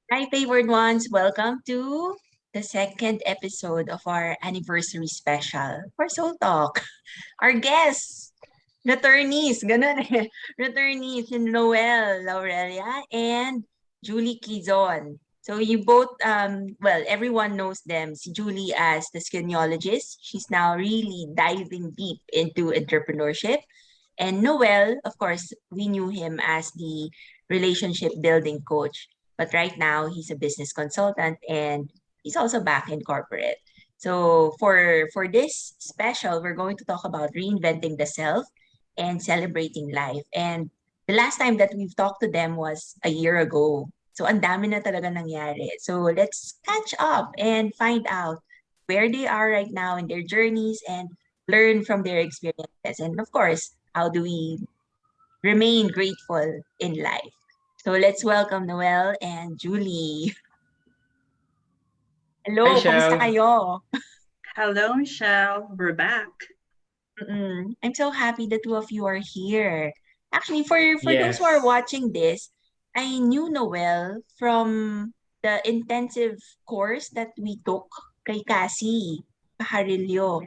Hi, favored ones. Welcome to the second episode of our anniversary special for Soul Talk. Our guests, returnees, ganun eh. Returnees, in Noel Laurella and Julie Quizon. So you both, well, everyone knows them. Si Julie as the Skiniologist. She's now really diving deep into entrepreneurship. And Noel, of course, we knew him as the relationship building coach. But right now, he's a business consultant and he's also back in corporate. So for this special, we're going to talk about reinventing the self and celebrating life. And the last time that we've talked to them was a year ago. So ang dami na talaga nangyari. So let's catch up and find out where they are right now in their journeys and learn from their experiences. And of course, how do we remain grateful in life? So let's welcome Noel and Julie. Hi, Hello, kumusta Shell. kayo? Hello, Michelle. We're back. I'm so happy the two of you are here. Actually, for those who are Yes. watching this, I knew Noel from the intensive course that we took kay Cassie Pajarillo.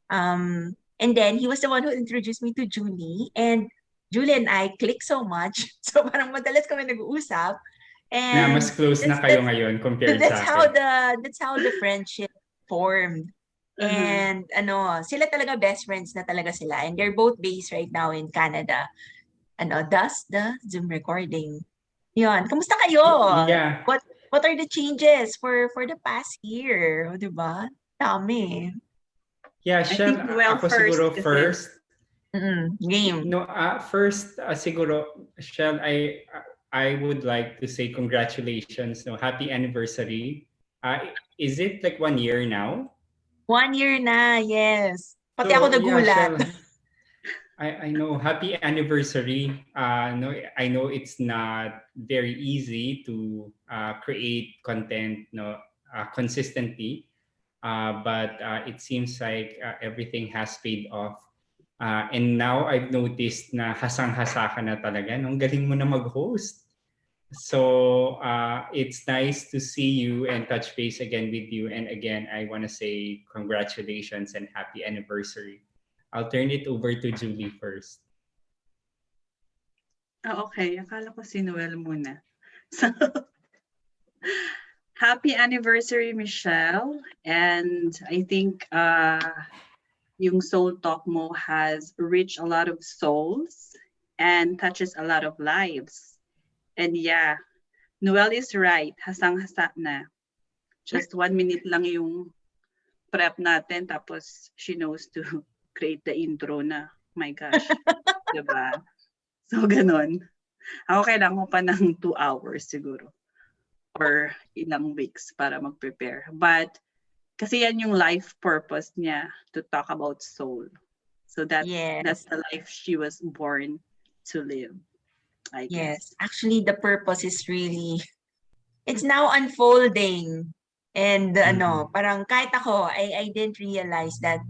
And then he was the one who introduced me to Julie, and Julie and I clicked so much. So parang madalas kami nag-uusap. Na mas And close na that's kayo that's ngayon compared that's sa how akin. the friendship formed. Uh-huh. And sila talaga best friends na talaga sila. And they're both based right now in Canada. Thus the Zoom recording. Yun. Kamusta kayo? Yeah. What are the changes for the past year? O, diba? Dami. Yeah, I Shell, think Noel ako first siguro kasi. first. Game. No, first siguro, Shell, I would like to say congratulations. No, happy anniversary. Is it like 1 year now? 1 year na, yes. Pati ako So yeah, nagulat. Shell, I know. Happy anniversary. No, I know it's not very easy to create content no consistently, but it seems like everything has paid off. And now I've noticed na hasang-hasa ka na talaga. No? Ang galing mo na mag-host. So it's nice to see you and touch base again with you. And again, I want to say congratulations and happy anniversary. I'll turn it over to Julie first. Okay. Akala ko si Noel muna. So, happy anniversary, Michelle. And I think yung Soul Talk mo has reached a lot of souls and touches a lot of lives. And yeah, Noel is right. Hasang-hasa na. Just 1 minute lang yung prep natin tapos she knows to create the intro na. My gosh. Diba? So, ganun. Ako kailangan ko pa ng 2 hours siguro or ilang weeks para mag-prepare. But kasi yan yung life purpose niya to talk about soul. So that's Yes. the life she was born to live, I Yes. guess. Actually, the purpose is really, it's now unfolding. And Mm-hmm. parang kahit ako, I didn't realize that,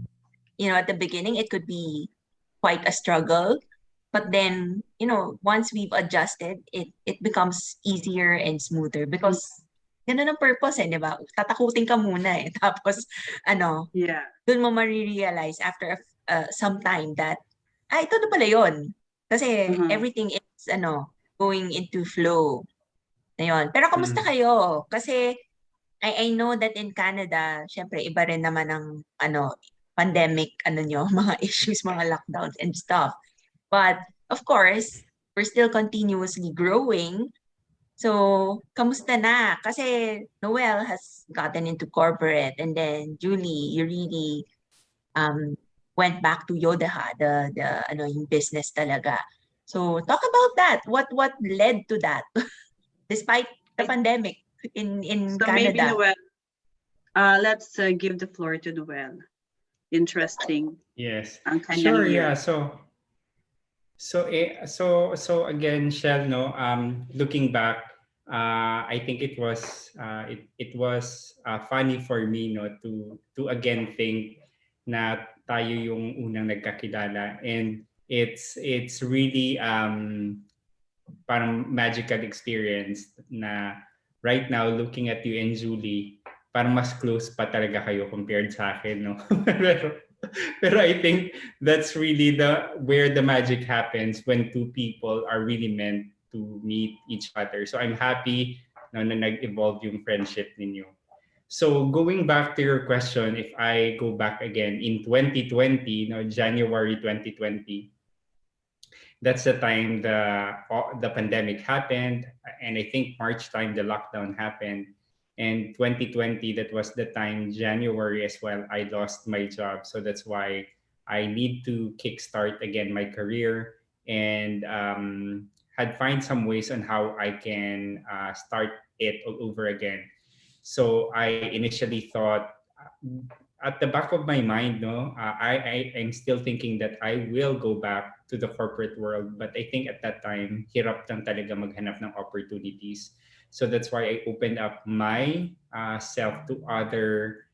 at the beginning, it could be quite a struggle. But then, once we've adjusted, it becomes easier and smoother Mm, because ganun ang purpose di ba? Tatakutin ka muna eh. Tapos, yeah. dun mo marirealize after some time that, ito na pala yun. Kasi Uh-huh. everything is, going into flow. Ayun. Pero kamusta Mm-hmm. kayo? Kasi I know that in Canada, syempre iba rin naman ang pandemic nyo, mga issues, mga lockdowns and stuff. But of course, we're still continuously growing. So, kamusta na? Kasi Noel has gotten into corporate and then Julie, you really um went back to Yodeha, the yung business talaga. So, talk about that. What led to that despite the I, pandemic in so maybe Canada? Noel, let's give the floor to Noel. Interesting Yes. ang kanyang Sure. Yeah. year. So again, Shell, no. Looking back, I think it was funny for me, no, to again think na tayo yung unang nagkakilala, and it's really parang magical experience na right now, looking at you and Julie, parang mas close pa talaga kayo compared sa akin, no? pero I think that's really where the magic happens when two people are really meant to meet each other. So I'm happy na nag-evolve yung friendship ninyo. So going back to your question, if I go back again in 2020, no, January 2020, that's the time the pandemic happened, and I think March time the lockdown happened, and 2020 that was the time January as well I lost my job, so that's why I need to kickstart again my career and had find some ways on how I can start it all over again. So I initially thought at the back of my mind, no, I'm still thinking that I will go back to the corporate world. But I think at that time, hirap lang talaga maghanap ng opportunities. So that's why I opened up my self to other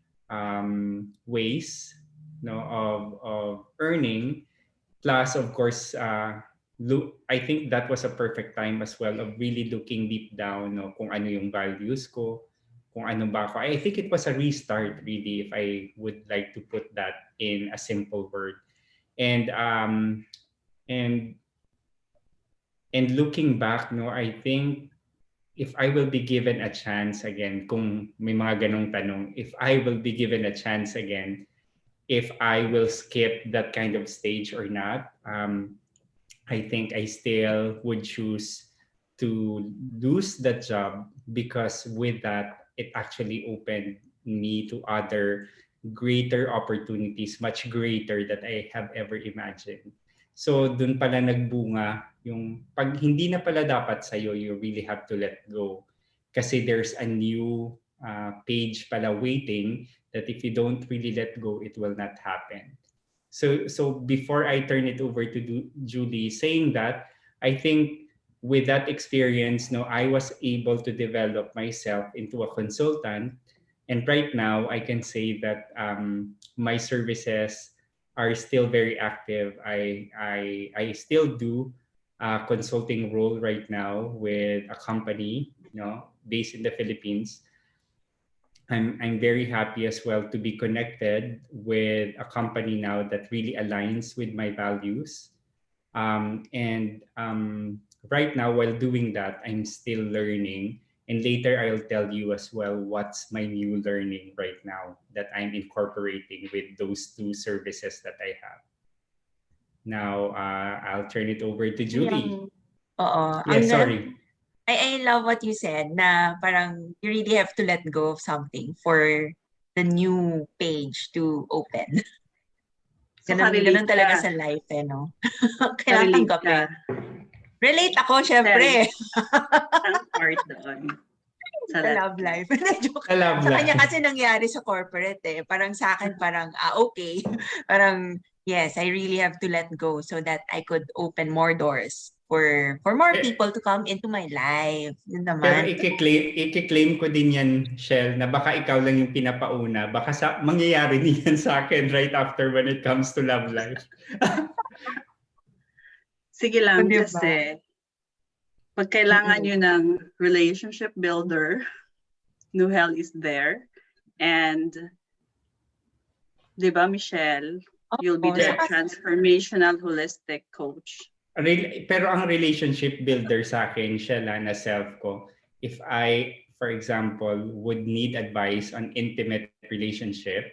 ways, no, of earning. Plus, of course, I think that was a perfect time as well of really looking deep down, no, kung ano yung values ko, kung ano ba ako. I think it was a restart, really, if I would like to put that in a simple word. And and and looking back, no, I think if I will be given a chance again, kung may mga ganong tanong, if I will be given a chance again, if I will skip that kind of stage or not, I think I still would choose to lose that job because with that, it actually opened me to other greater opportunities, much greater that I have ever imagined. So dun pala nagbunga yung pag hindi na pala dapat sa'yo, you really have to let go. Kasi there's a new page pala waiting that if you don't really let go, it will not happen. So before I turn it over to Julie, saying that, I think with that experience, no, I was able to develop myself into a consultant, and right now I can say that my services are still very active. I still do a consulting role right now with a company, based in the Philippines. I'm very happy as well to be connected with a company now that really aligns with my values. And right now, while doing that, I'm still learning. And later, I'll tell you as well what's my new learning right now that I'm incorporating with those two services that I have. Now, I'll turn it over to Julie. Yung, oo. Yes, sorry. I love what you said na parang you really have to let go of something for the new page to open. So, Ganun ka-relate talaga ka. sa life, no? Kailangan Ka-relate ka. tanggapin. Relate ako, syempre. Ang part doon. Sa love life. Joke. Sa love Sa life. kanya kasi nangyari sa corporate eh. Parang sa akin parang, okay. Parang, yes, I really have to let go so that I could open more doors for more people to come into my life. Yun Pero naman. i-claim ko din yan, Shell, na baka ikaw lang yung pinapauna. Baka mangyayari din yan sa akin right after when it comes to love life. Sige lang, Diba? kasi pag kailangan nyo ng relationship builder, Noel is there. And, di ba, Michelle, you'll be the transformational holistic coach. Pero ang relationship builder sa akin, Shella, na self ko, if I, for example, would need advice on intimate relationship,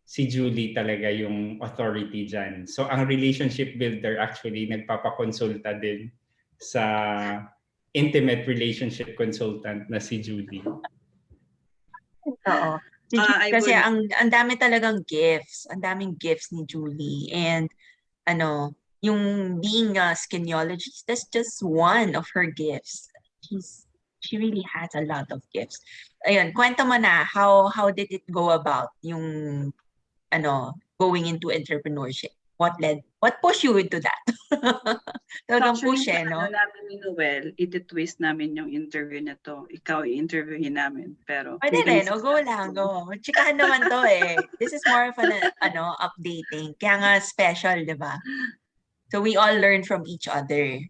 si Julie talaga yung authority dyan. So ang relationship builder actually nagpapakonsulta din sa intimate relationship consultant na si Julie. Oo. Kasi ang dami talagang gifts. Ang daming gifts ni Julie. And yung being a skiniologist, that's just one of her gifts. She really has a lot of gifts. Ayun, kwento mo na, how did it go about yung going into entrepreneurship? What pushed you into that? Talagang push no? Namin ni Noel, iti-twist namin yung interview na to. Ikaw i-interviewin namin. Pero pwede rin, go lang, go. Chikahan naman to eh. This is more of an updating. Kaya nga special, di ba? So we all learn from each other.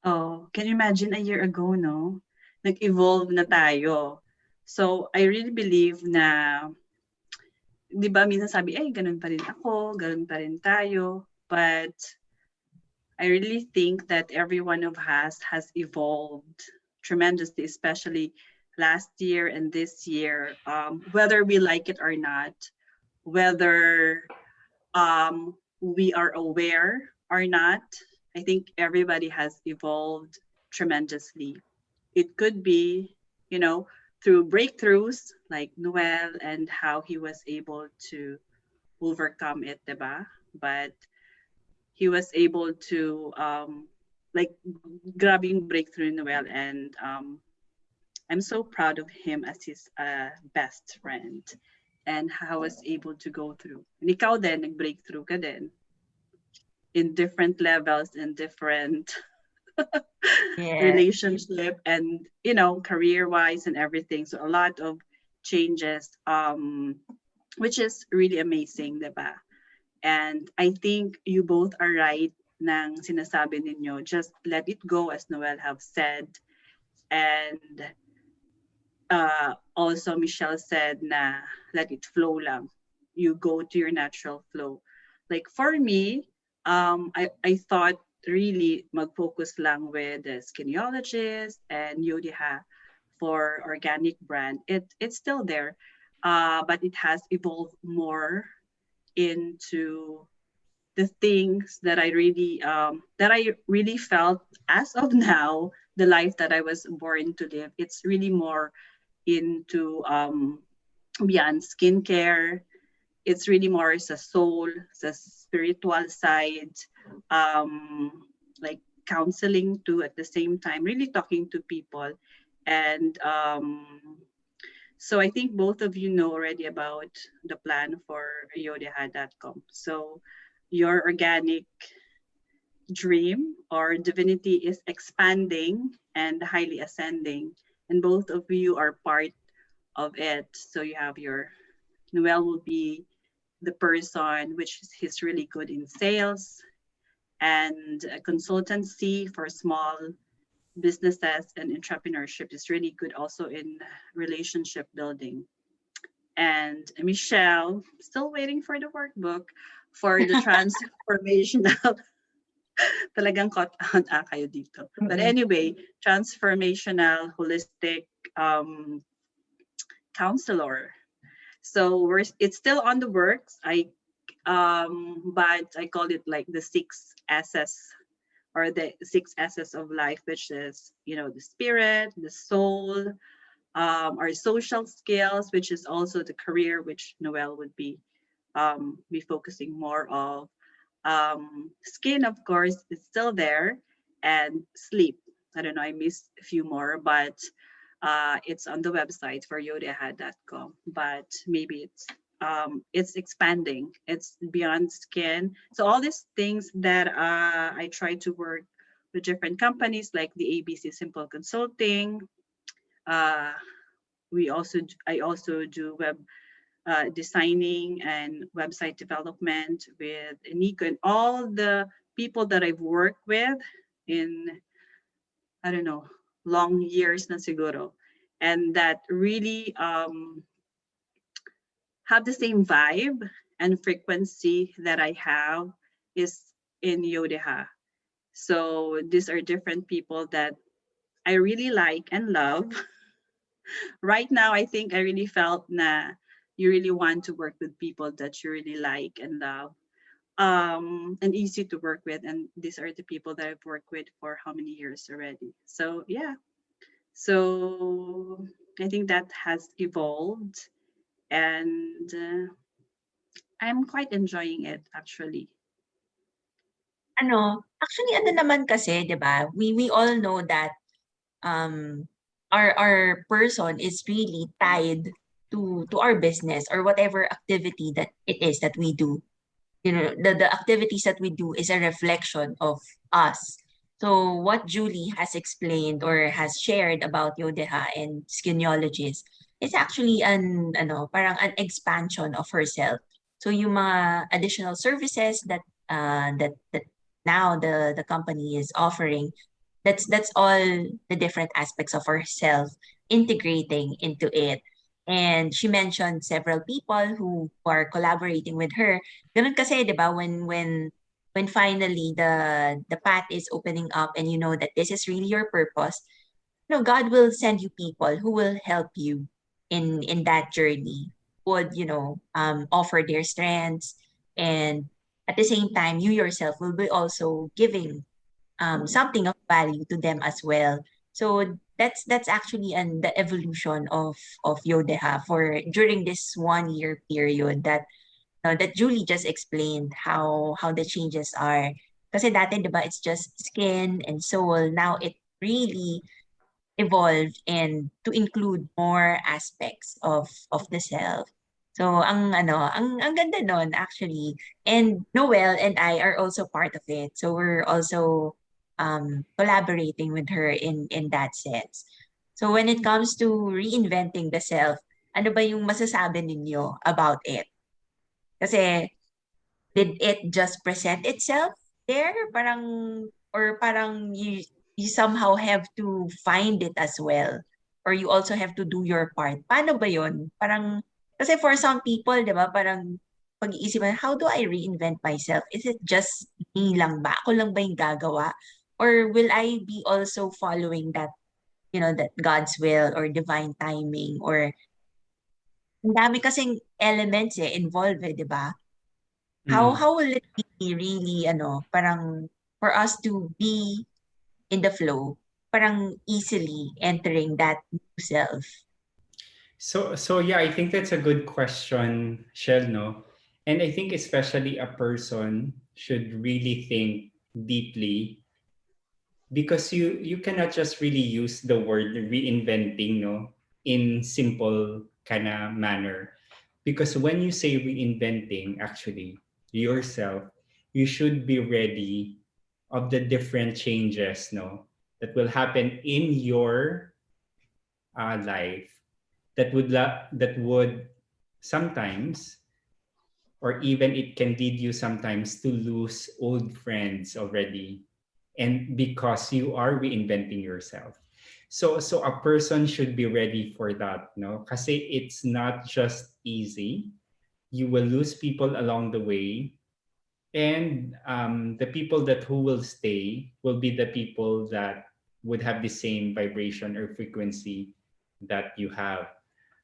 Oh, can you imagine a year ago, no? nag-evolve na tayo. So, I really believe na, di ba, minsan sabi, ganun pa rin ako, ganun pa rin tayo. But I really think that every one of us has evolved tremendously, especially last year and this year, whether we like it or not, whether we are aware or not. I think everybody has evolved tremendously. It could be, you know, through breakthroughs like Noel and how he was able to overcome it, diba? But he was able to like grabbing breakthrough Noel, and I'm so proud of him as his best friend and how I was able to go through. And ikaw din, nag-breakthrough ka din in different levels, in different Yeah. relationship and, career-wise and everything. So a lot of changes, which is really amazing, diba? And I think you both are right ng sinasabi ninyo. Just let it go, as Noel have said. And also Michelle said na let it flow lang. You go to your natural flow. Like for me, I thought really mag-focus lang with the Skiniologist and Yodeha for organic brand. It's still there, but it has evolved more into the things that I really felt as of now, the life that I was born to live. It's really more into beyond skincare. It's really more as a soul, as a spiritual side, um, like counseling too at the same time, really talking to people. And so I think both of you know already about the plan for yodeha.com. So your organic dream or divinity is expanding and highly ascending. And both of you are part of it. So you have your Noel will be the person which is he's really good in sales and a consultancy for small businesses, and entrepreneurship is really good also in relationship building. And Michelle, still waiting for the workbook for the transformational. Talagang caught on kayo dito. But Mm-mm. anyway, transformational holistic um, counselor. So it's still on the works. But I call it like the six S's, or the six S's of life, which is, the spirit, the soul, our social skills, which is also the career, which Noel would be focusing more of. Skin, of course, is still there, and sleep. I don't know, I missed a few more, but it's on the website for yodeha.com. But maybe it's expanding. It's beyond skin. So all these things that I try to work with different companies like the ABC Simple Consulting. Uh, I also do web designing and website development with Nico and all the people that I've worked with in, I don't know, long years na siguro. And that really have the same vibe and frequency that I have is in Yodeha. So these are different people that I really like and love. Right now, I think I really felt na you really want to work with people that you really like and love, and easy to work with. And these are the people that I've worked with for how many years already. So yeah, so I think that has evolved, and I'm quite enjoying it actually. Actually ano naman kasi 'di ba, we all know that um our person is really tied to our business or whatever activity that it is that we do. The activities that we do is a reflection of us. So what Julie has explained or has shared about Yodeha and Skiniologist is actually parang an expansion of herself. So yung mga additional services that now the company is offering, That's all the different aspects of herself integrating into it. And she mentioned several people who are collaborating with her. Ganun kasi, 'di ba, when finally the path is opening up and you know that this is really your purpose, God will send you people who will help you in that journey, would, offer their strengths, and at the same time, you yourself will be also giving something of value to them as well. So that's actually the evolution of Yodeha for during this 1 year period that Julie just explained how the changes are. Kasi dati, 'di ba, it's just skin and soul. Now it really evolved and to include more aspects of the self. So ang ganda nun actually. And Noel and I are also part of it. So we're also collaborating with her in that sense. So when it comes to reinventing the self, ano ba yung masasabi ninyo about it? Kasi did it just present itself there? Parang you somehow have to find it as well. Or you also have to do your part. Paano ba yun? Parang, kasi for some people, di ba, parang pag-iisipan, how do I reinvent myself? Is it just me lang ba? Ako lang ba yung gagawa? Or will I be also following that, that God's will or divine timing? Or ang dami kasing elements involved, di ba? Mm. How will it be really parang for us to be in the flow, parang easily entering that new self? So yeah, I think that's a good question, Shell, no? And I think especially a person should really think deeply, because you cannot just really use the word reinventing, no, in simple kind of manner. Because when you say reinventing actually yourself, you should be ready of the different changes, no, that will happen in your life, that would sometimes, or even it can lead you sometimes to lose old friends already, and because you are reinventing yourself. So a person should be ready for that, no, kasi it's not just easy. You will lose people along the way, and the people that who will stay will be the people that would have the same vibration or frequency that you have.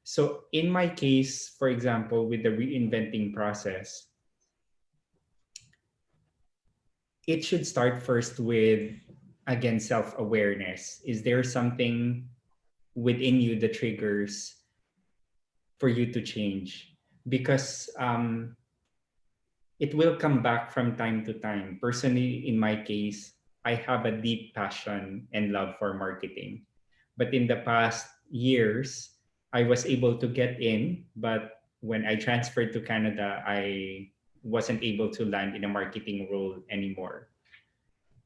So in my case, for example, with the reinventing process, it should start first with, again, self-awareness. Is there something within you that triggers for you to change? Because it will come back from time to time. Personally, in my case, I have a deep passion and love for marketing. But in the past years, I was able to get in, but when I transferred to Canada, I wasn't able to land in a marketing role anymore.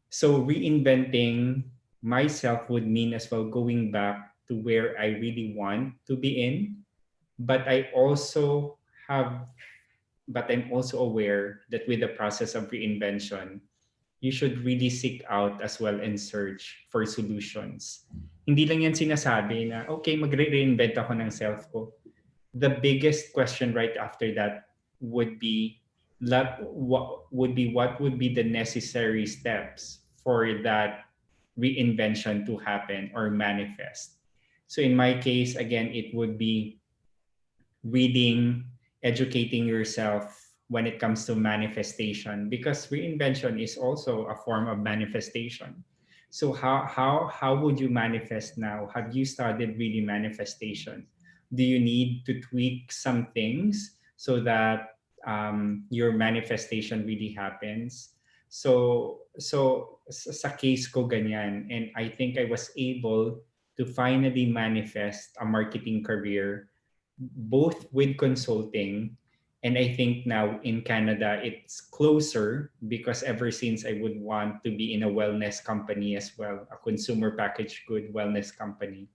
So reinventing myself would mean as well going back to where I really want to be in, but have I'm also aware that with the process of reinvention, you should really seek out as well and search for solutions. Hindi lang yan sinasabi na, okay, magre-reinvent ako ng self ko. The biggest question right after that would be, what would be the necessary steps for that reinvention to happen or manifest. So in my case, again, it would be reading, educating yourself when it comes to manifestation, because reinvention is also a form of manifestation. So how would you manifest now? Have you started really manifestation? Do you need to tweak some things so that your manifestation really happens? Sa case ko ganyan, and I think I was able to finally manifest a marketing career, both with consulting, and I think now in Canada it's closer, because ever since I would want to be in a wellness company as well, a consumer packaged good wellness company.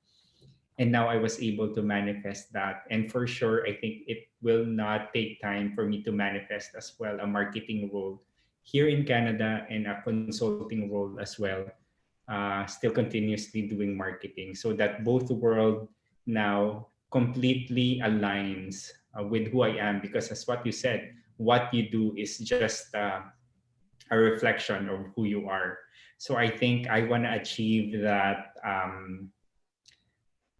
And now I was able to manifest that. And for sure, I think it will not take time for me to manifest as well a marketing role here in Canada and a consulting role as well. still continuously doing marketing, so that both world now completely aligns with who I am. Because as what you said, what you do is just a reflection of who you are. So I think I want to achieve that.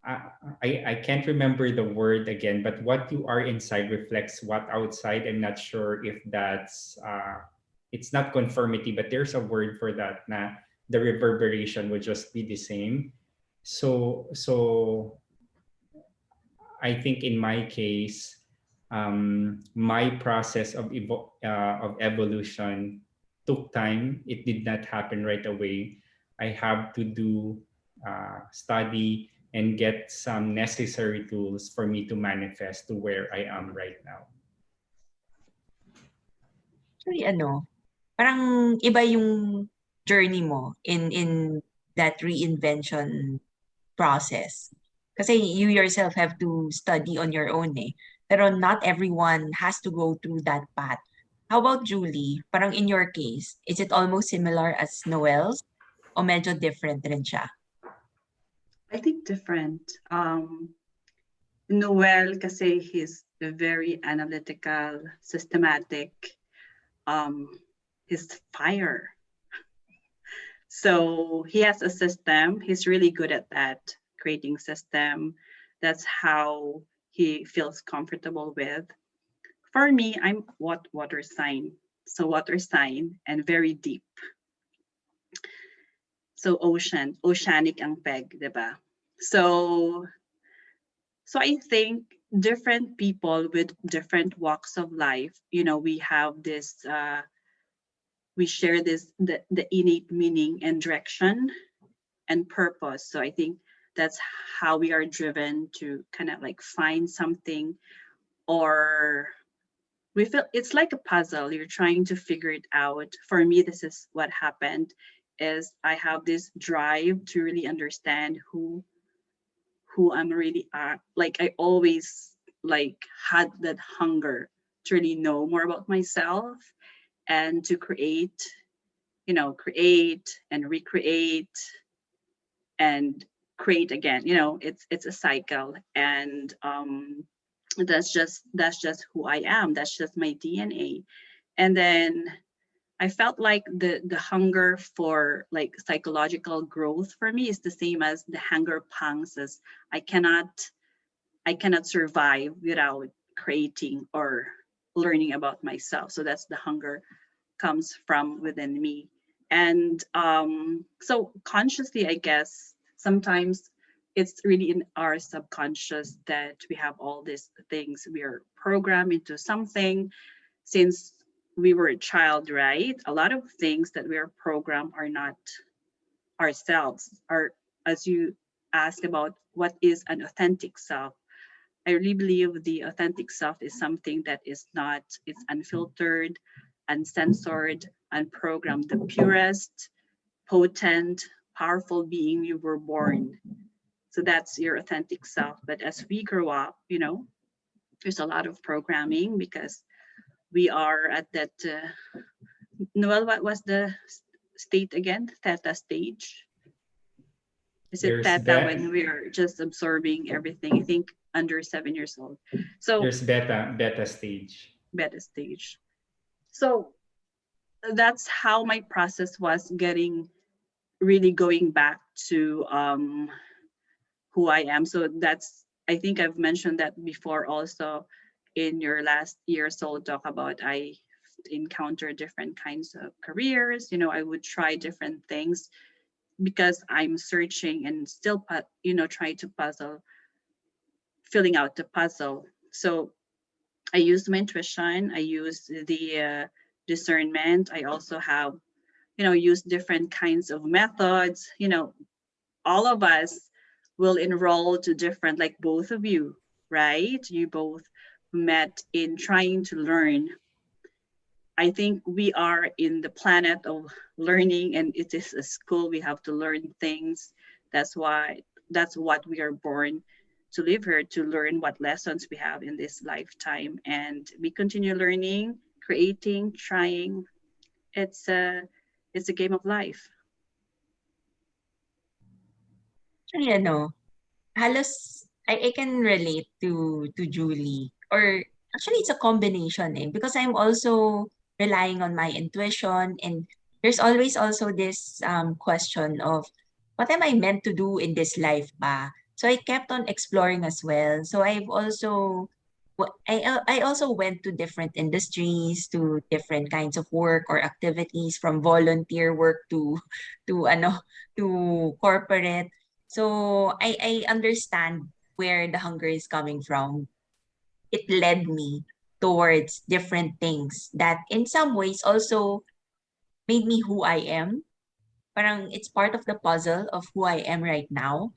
I can't remember the word again, but what you are inside reflects what outside. I'm not sure if that's it's not conformity, but there's a word for that. Na the reverberation would just be the same. So I think in my case, my process of evolution took time. It did not happen right away. I have to do study and get some necessary tools for me to manifest to where I am right now. Actually, parang iba yung journey mo in that reinvention process. Kasi you yourself have to study on your own eh. Pero not everyone has to go through that path. How about Julie? Parang in your case, is it almost similar as Noel's? O medyo different rin siya? I think different. Noel, kasi he's very analytical, systematic. He's fire. So he has a system. He's really good at that, creating system. That's how he feels comfortable with. For me, I'm what water sign. So water sign and very deep. So oceanic ang peg, diba? So I think different people with different walks of life, we have this we share this the innate meaning and direction and purpose. So I think that's how we are driven to kind of like find something, or we feel it's like a puzzle. You're trying to figure it out. For me, this is what happened is I have this drive to really understand who I'm really at. Like I always like had that hunger to really know more about myself and to create, create and recreate and create again. It's a cycle, and that's just who I am. That's just my DNA. And then I felt like the hunger for like psychological growth for me is the same as the hunger pangs. As I cannot I cannot survive without creating or learning about myself. So that's the hunger comes from within me. And so consciously, I guess sometimes it's really in our subconscious that we have all these things. We are programmed into something since we were a child, right? A lot of things that we are programmed are not ourselves. Are, as you ask about what is an authentic self, I really believe the authentic self is something that is not, it's unfiltered, uncensored, unprogrammed, the purest, potent, powerful being you were born. So that's your authentic self. But as we grow up, there's a lot of programming because we are at that, Noel, what was the state again? Theta stage? Is it There's theta that. when we're just absorbing everything? I think under 7 years old. So There's beta stage. beta stage. So that's how my process was getting really going back to who I am. So that's, I think I've mentioned that before also in your last year soul talk about I encounter different kinds of careers. I would try different things because I'm searching and still try to puzzle, filling out the puzzle. So I use my intuition, I use the discernment. I also have use different kinds of methods. All of us will enroll to different, like both of you, right? You both met in trying to learn. I think we are in the planet of learning, and it is a school. We have to learn things. That's what we are born to live here, to learn what lessons we have in this lifetime. And we continue learning, creating, trying. It's a game of life. Actually, halos I can relate to Julie. Or actually it's a combination because I'm also relying on my intuition, and there's always also this question of what am I meant to do in this life ba? So I kept on exploring as well. So I've also I also went to different industries, to different kinds of work or activities, from volunteer work to to corporate. So I understand where the hunger is coming from. It led me towards different things that in some ways also made me who I am. Parang it's part of the puzzle of who I am right now.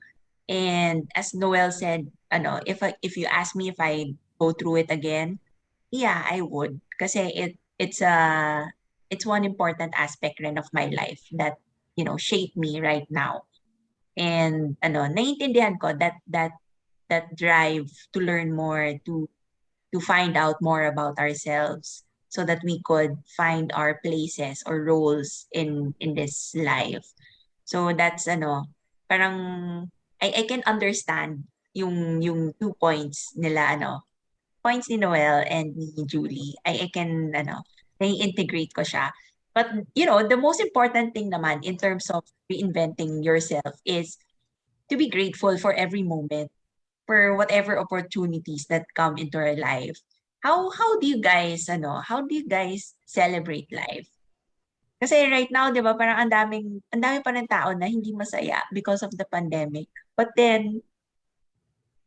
And as Noel said, if you ask me if I go through it again, yeah, I would. Kasi it's one important aspect rin of my life that shaped me right now. And naiintindihan ko that drive to learn more, to find out more about ourselves so that we could find our places or roles in this life. So that's parang I can understand yung 2 points nila points ni Noel and ni Julie. I can nai-integrate ko siya. But the most important thing naman in terms of reinventing yourself is to be grateful for every moment, for whatever opportunities that come into our life. How do you guys how do you guys celebrate life? Kasi right now, 'di ba, parang ang dami pa ng tao na hindi masaya because of the pandemic. But then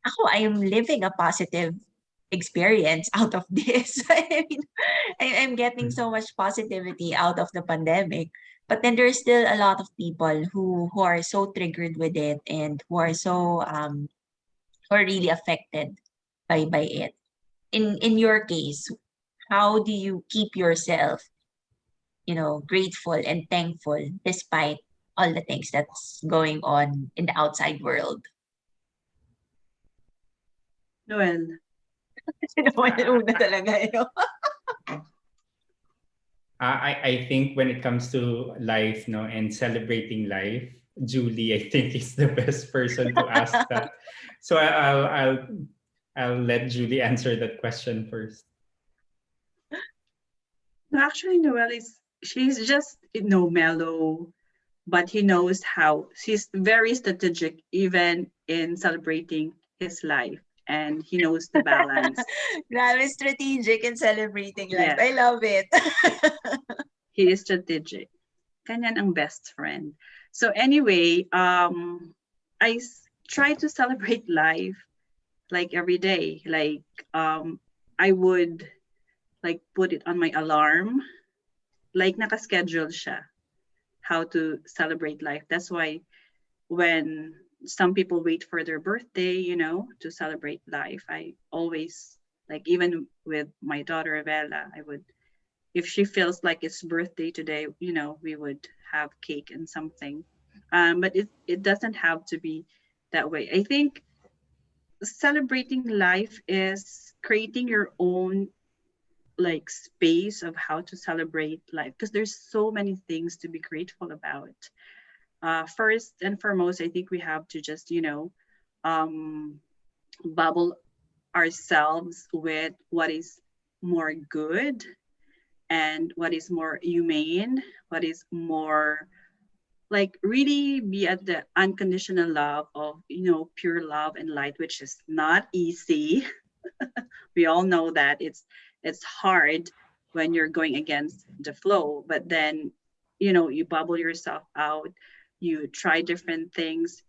ako, I am living a positive experience out of this. I mean, I'm getting so much positivity out of the pandemic. But then there's still a lot of people who are so triggered with it, and who are really affected by it. In your case, how do you keep yourself, grateful and thankful despite all the things that's going on in the outside world? Noel. Una talaga, I think when it comes to life, no, and celebrating life, Julie, I think is the best person to ask that. So I'll let Julie answer that question first. No, actually, Noel is she's just mellow, but he knows how. She's very strategic, even in celebrating his life, and he knows the balance. Grabe strategic in celebrating life. Yes, I love it. he is strategic. Kanyan ang best friend. So anyway, try to celebrate life like every day. Like I would like put it on my alarm, like naka-schedule siya how to celebrate life. That's why when some people wait for their birthday, to celebrate life, I always, like, even with my daughter Bella, I would, if she feels like it's birthday today, we would have cake and something. But it doesn't have to be that way. I think celebrating life is creating your own like space of how to celebrate life, because there's so many things to be grateful about. First and foremost, I think we have to just um, bubble ourselves with what is more good and what is more humane, what is more like really be at the unconditional love of pure love and light, which is not easy. We all know that it's hard when you're going against the flow, but then you bubble yourself out, you try different things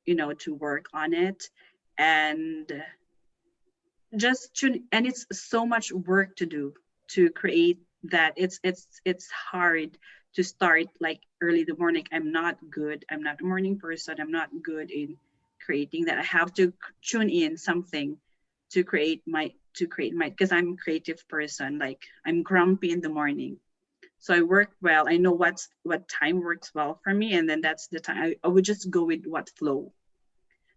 to work on it, and just to, and it's so much work to do to create that. It's hard to start like early in the morning. I'm not a morning person. I'm not good in creating that. I have to tune in something to create my because I'm a creative person. Like, I'm grumpy in the morning, so I work well. I know what time works well for me, and then that's the time I would just go with what flow.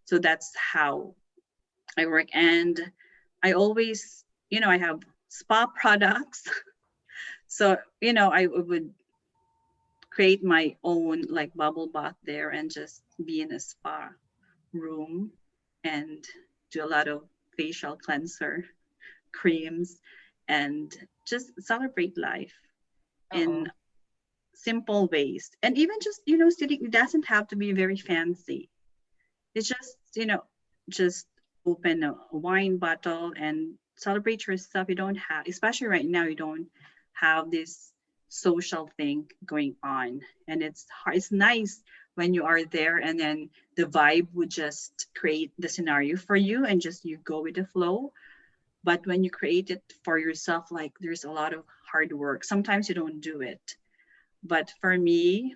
So that's how I work. And I always, I have spa products. So, I would create my own like bubble bath there and just be in a spa. room and do a lot of facial cleanser creams and just celebrate life in Oo. simple ways. And even just, sitting, it doesn't have to be very fancy. It's just, just open a wine bottle and celebrate yourself. You don't have, especially right now, you don't have this social thing going on. And it's hard, it's nice when you are there and then the vibe would just create the scenario for you and just you go with the flow. But when you create it for yourself, like there's a lot of hard work. Sometimes you don't do it. But for me,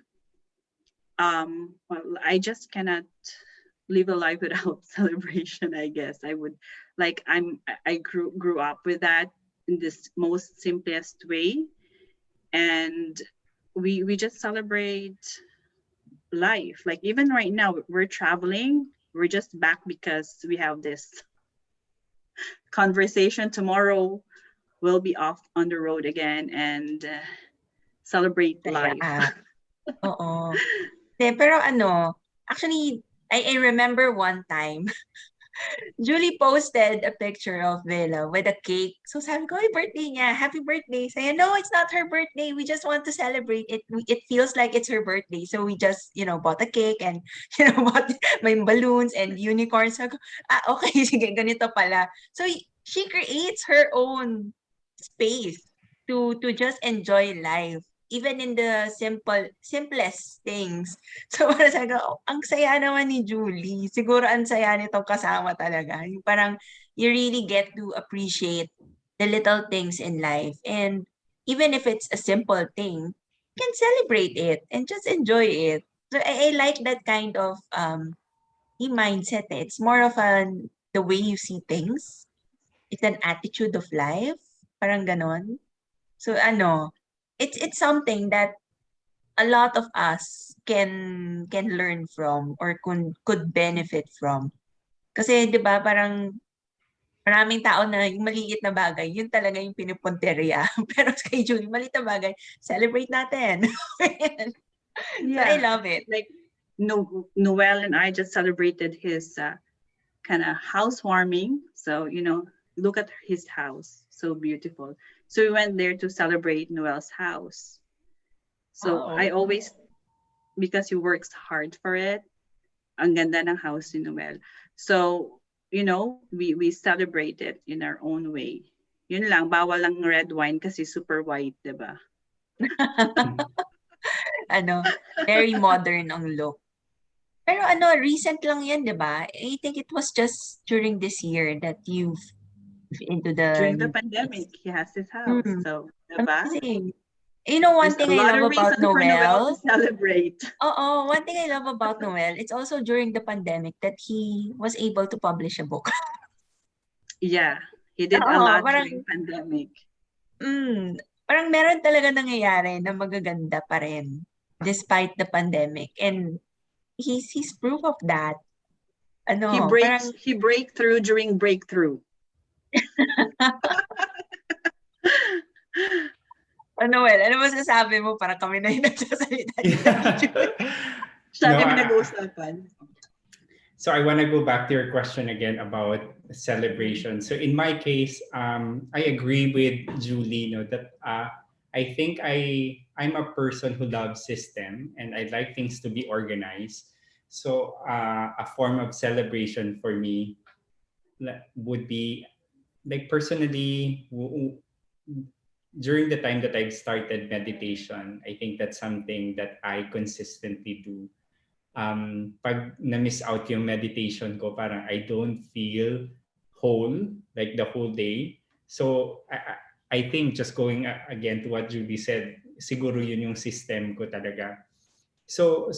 well, I just cannot live a life without celebration. I guess I would like I grew up with that in this most simplest way, and we just celebrate life. Like even right now, we're traveling. We're just back because we have this conversation. Tomorrow we'll be off on the road again and celebrate Saya. life. Oo. Pero ano, actually, I remember one time, Julie posted a picture of Villa with a cake. So sabi ko, "Ay, birthday niya. Happy birthday." Saya, "No, it's not her birthday. We just want to celebrate it. It feels like it's her birthday. So we just, bought a cake and, bought may balloons and unicorns." Sabi ko, okay, sige, ganito pala. So she creates her own space to just enjoy life even in the simplest things. So parang sabi ko, "Oh, ang saya naman ni Julie. Siguro ang saya nitong kasama talaga." Yung parang you really get to appreciate the little things in life. And even if it's a simple thing, you can celebrate it and just enjoy it. So I like that kind of mindset. It's more of the way you see things. It's an attitude of life. Parang ganon. So it's something that a lot of us can learn from or could benefit from. Kasi 'di ba parang maraming tao na yung maliit na bagay, yun talaga yung pinupunteriya. Pero kay Julie, maliit na bagay, celebrate natin. So I Yeah, love it. like Noel and I just celebrated his kind of housewarming. So, look at his house. So beautiful. So we went there to celebrate Noel's house. So I Wow. always, because he works hard for it, ang ganda ng house ni Noel. So, we celebrate it in our own way. Yun lang, bawal lang red wine kasi super white, diba? Very modern ang look. Pero recent lang yan, 'di ba? I think it was just during this year that you've into the During the new place. pandemic, he has his house. Mm, So, diba? amazing. One There's a thing I lot love of about reason for Noel to Noel, celebrate. one thing I love about Noel, it's also during the pandemic that he was able to publish a book. Yeah, he did a Oo, lot during pandemic. mm, parang meron talaga nangyayari na magaganda pa rin despite the pandemic. And he's proof of that. Parang, He break through during breakthrough. Noel, ano masasabi mo? Parang kami na yung nagsasalita dito ni Julie. Siya No, din nag-uusapan. So I want to go back to your question again about celebration. So in my case, I agree with Julie. That I think I'm a person who loves system and I like things to be organized. So a form of celebration for me would be like personally during the time that I've started meditation. I think that's something that I consistently do. Pag na-miss out yung meditation ko, parang I don't feel whole like the whole day. So I think just going again to what Julie said, siguro yun yung system ko talaga. So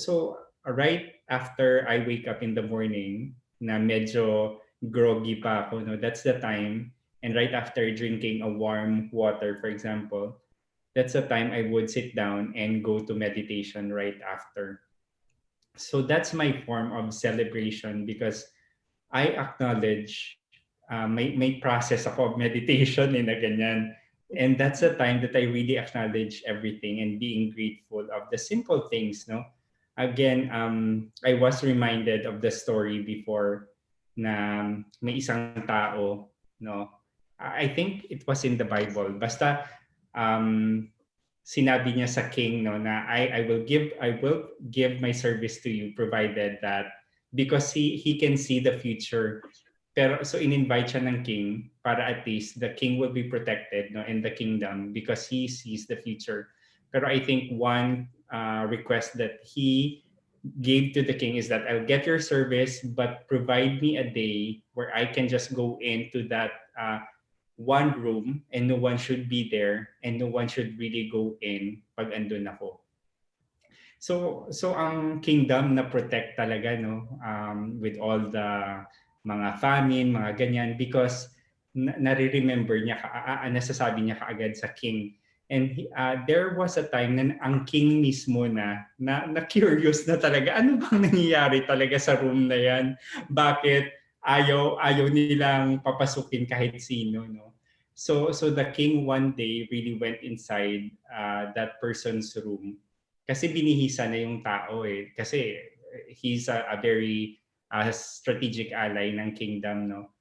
right after I wake up in the morning na medyo groggy pa ako, no, that's the time. And right after drinking a warm water, for example, that's the time I would sit down and go to meditation right after. So that's my form of celebration because I acknowledge may process ako of meditation na ganyan. And that's the time that I really acknowledge everything and being grateful of the simple things, no? again, I was reminded of the story before na may isang tao, no? I think it was in the Bible. Basta um, sinabi niya sa king, no, na I will give my service to you provided that, because he can see the future. Pero so in-invite siya ng king para at least the king will be protected, no, in the kingdom because he sees the future. Pero I think one request that he gave to the king is that I'll get your service, but provide me a day where I can just go into that one room and no one should be there and no one should really go in pag andun ako. So ang kingdom na protect talaga, no, with all the mga famine, mga ganyan, because nare-remember niya, nasasabi niya kaagad sa king. And there was a time na ang king mismo na curious na talaga, ano bang nangyayari talaga sa room na yan? Bakit ayaw nilang papasukin kahit sino, no? So the king one day really went inside that person's room kasi binihisa na yung tao eh. Kasi he's a very strategic ally ng kingdom, no?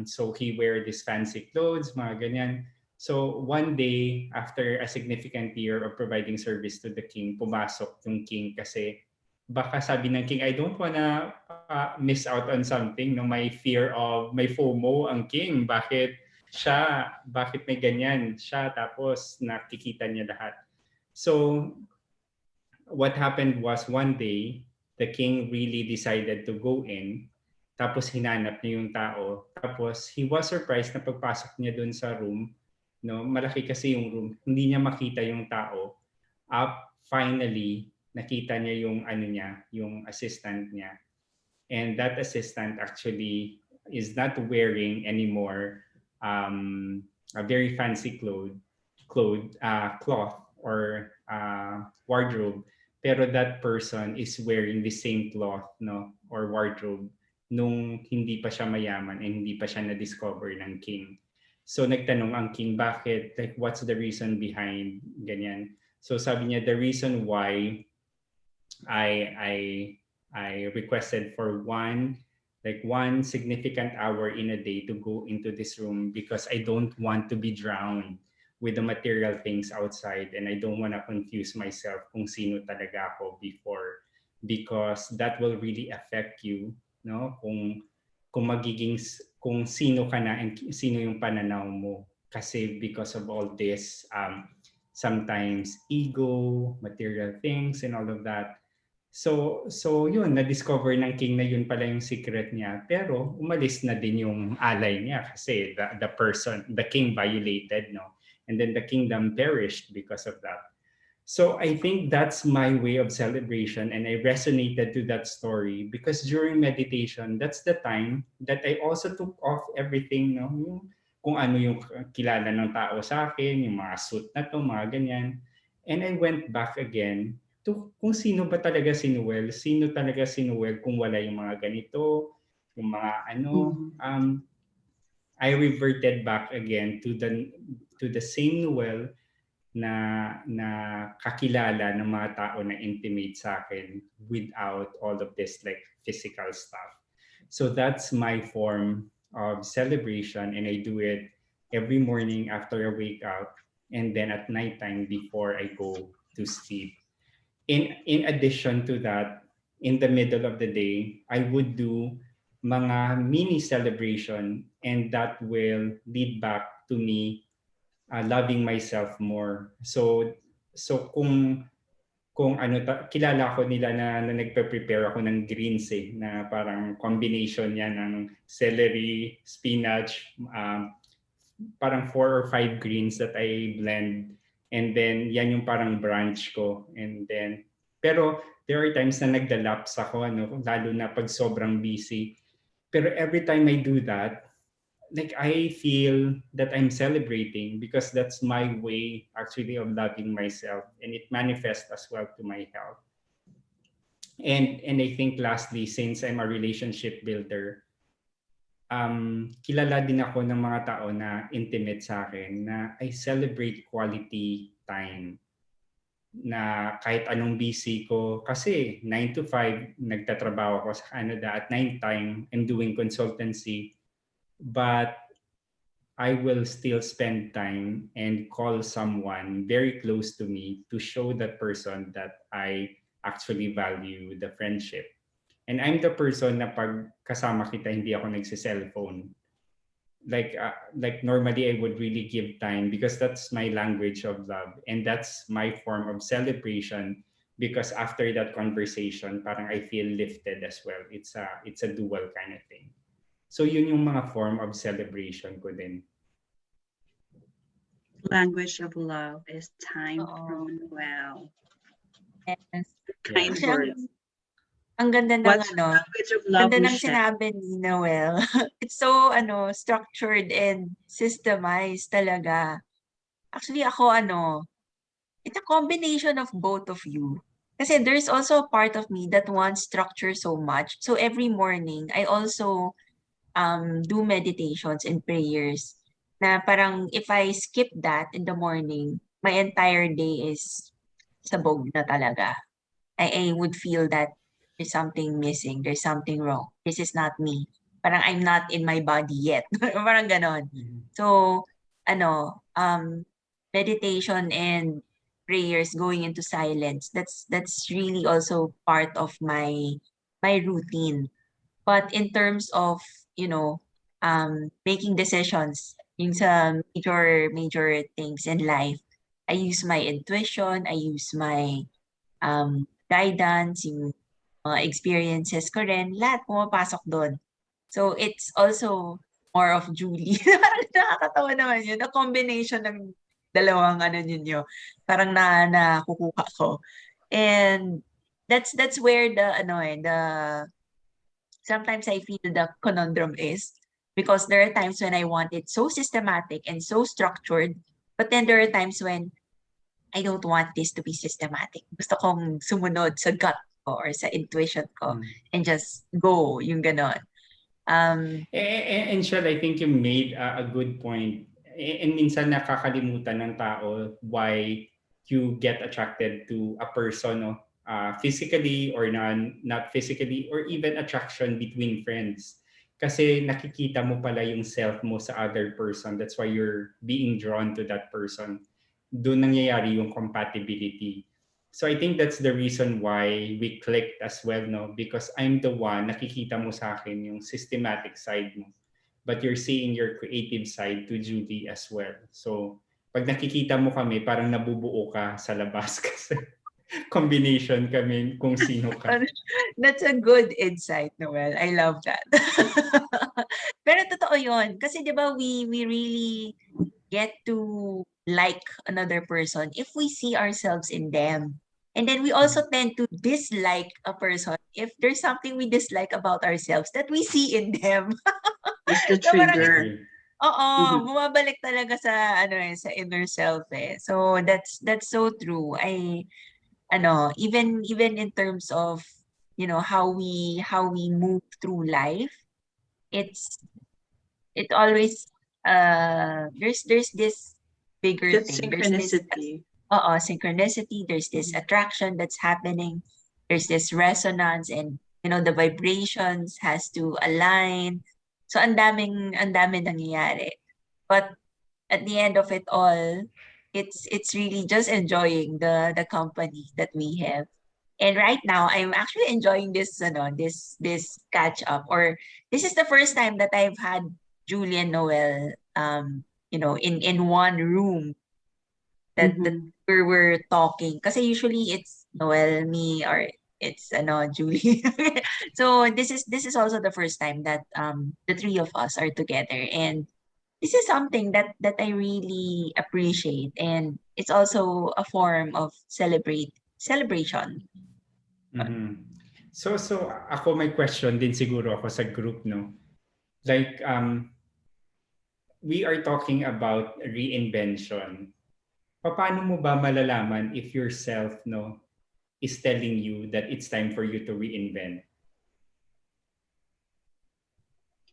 So he wear these fancy clothes, mga ganyan. So one day, after a significant year of providing service to the king, pumasok yung king kasi baka sabi ng king, I don't wanna miss out on something. No? May fear of, may FOMO ang king. Bakit may ganyan siya tapos nakikita niya lahat. So what happened was one day, the king really decided to go in. Tapos hinanap niya yung tao. Tapos he was surprised na pagpasok niya dun sa room, no, malaki kasi yung room, hindi niya makita yung tao. Finally, nakita niya yung yung assistant niya. And that assistant actually is not wearing anymore a very fancy cloth or wardrobe, pero that person is wearing the same cloth, no, or wardrobe nung hindi pa siya mayaman and hindi pa siya na-discover ng king. So nagtanong ang king, bakit? Like, what's the reason behind ganyan? So sabi niya, the reason why I requested for one significant hour in a day to go into this room because I don't want to be drowned with the material things outside and I don't want to confuse myself kung sino talaga ako before, because that will really affect you, no? Kung sino ka na and sino yung pananaw mo, kasi because of all this sometimes ego, material things and all of that. So yun, na-discover ng king na yun pala yung secret niya. Pero umalis na din yung alay niya kasi the king violated, no? And then the kingdom perished because of that. So I think that's my way of celebration, and I resonated to that story because during meditation, that's the time that I also took off everything, no? Yung, kung ano yung kilala ng tao sa akin, yung mga suit na to, mga ganyan. And I went back again to kung sino ba talaga si Noel, kung wala yung mga ganito, yung mga I reverted back again to the same Noel na kakilala ng mga tao na intimate sa akin without all of this like physical stuff. So that's my form of celebration, and I do it every morning after I wake up and then at nighttime before I go to sleep. In addition to that, in the middle of the day, I would do mga mini celebration, and that will lead back to me loving myself more. So kung kilala ko nila na nagpe-prepare ako ng greens na parang combination yan ng celery, spinach, parang 4 or 5 greens that I blend, and then yan yung parang brunch ko. And then pero there are times na nagda-lapse ako, lalo na pag sobrang busy. Pero every time I do that, like I feel that I'm celebrating because that's my way actually of loving myself, and it manifests as well to my health. And I think lastly, since I'm a relationship builder, kilala din ako ng mga tao na intimate sa akin na I celebrate quality time. na kahit anong busy ko, kasi 9 to 5 nagtatrabaho ako sa Canada. At 9 time, I'm doing consultancy. But I will still spend time and call someone very close to me to show that person that I actually value the friendship. And I'm the person na pag kasama kita, hindi ako nagsi-cellphone. Like normally I would really give time because that's my language of love and that's my form of celebration, because after that conversation parang I feel lifted as well. It's a dual kind of thing. So yun yung mga form of celebration ko din. Language of love is time Oo. from Noel. Yes. Kind Yeah. words. Ang ganda ng What's your language of love, ganda ng Michelle? sinabi ni Noel. It's so structured and systemized talaga. Actually ako it's a combination of both of you. Kasi there's also a part of me that wants structure so much. So every morning I also do meditations and prayers na parang if I skip that in the morning, my entire day is sabog na talaga. I would feel that there's something missing, there's something wrong. This is not me. Parang I'm not in my body yet. Parang ganon. So, meditation and prayers going into silence, that's really also part of my routine. But in terms of, making decisions, yung sa major things in life, I use my intuition, I use my guidance, yung mga experiences ko rin, lahat pumapasok doon. So, it's also more of Julie. Nakakatawa naman yun. A combination ng dalawang ninyo. Parang nakukuha ko. And that's where the sometimes I feel the conundrum is, because there are times when I want it so systematic and so structured, but then there are times when I don't want this to be systematic. Gusto kong sumunod sa gut ko or sa intuition ko and just go, yung ganon. And Shell, I think you made a good point. And minsan nakakalimutan ng tao why you get attracted to a person, no? Physically or not physically, or even attraction between friends. Kasi nakikita mo pala yung self mo sa other person. That's why you're being drawn to that person. Doon nangyayari yung compatibility. So I think that's the reason why we clicked as well, no? Because I'm the one, nakikita mo sa akin yung systematic side mo. But you're seeing your creative side to Julie as well. So pag nakikita mo kami, parang nabubuo ka sa labas kasi combination kami kung sino ka. That's a good insight, Noel. I love that. Pero totoo yun. Kasi di ba we really get to like another person if we see ourselves in them. And then we also tend to dislike a person if there's something we dislike about ourselves that we see in them. It's the So parang trigger. oo, Mhm. bumabalik talaga sa sa inner self eh. So that's so true. Even in terms of how we move through life, it always there's this bigger Just thing. There's this synchronicity. synchronicity, there's this attraction that's happening, there's this resonance, and the vibrations has to align. So ang daming nangyayari. But at the end of it all, it's really just enjoying the company that we have. And right now, I'm actually enjoying this catch up, or this is the first time that I've had Julie and Noel in one room that Mhm. we're talking. Kasi usually it's Noel, me, or it's Julie. So this is also the first time that the three of us are together, and this is something that I really appreciate, and it's also a form of celebration. Mhm. So ako may question din siguro ako sa group, no? Like we are talking about reinvention. Paano mo ba malalaman if yourself, no, is telling you that it's time for you to reinvent?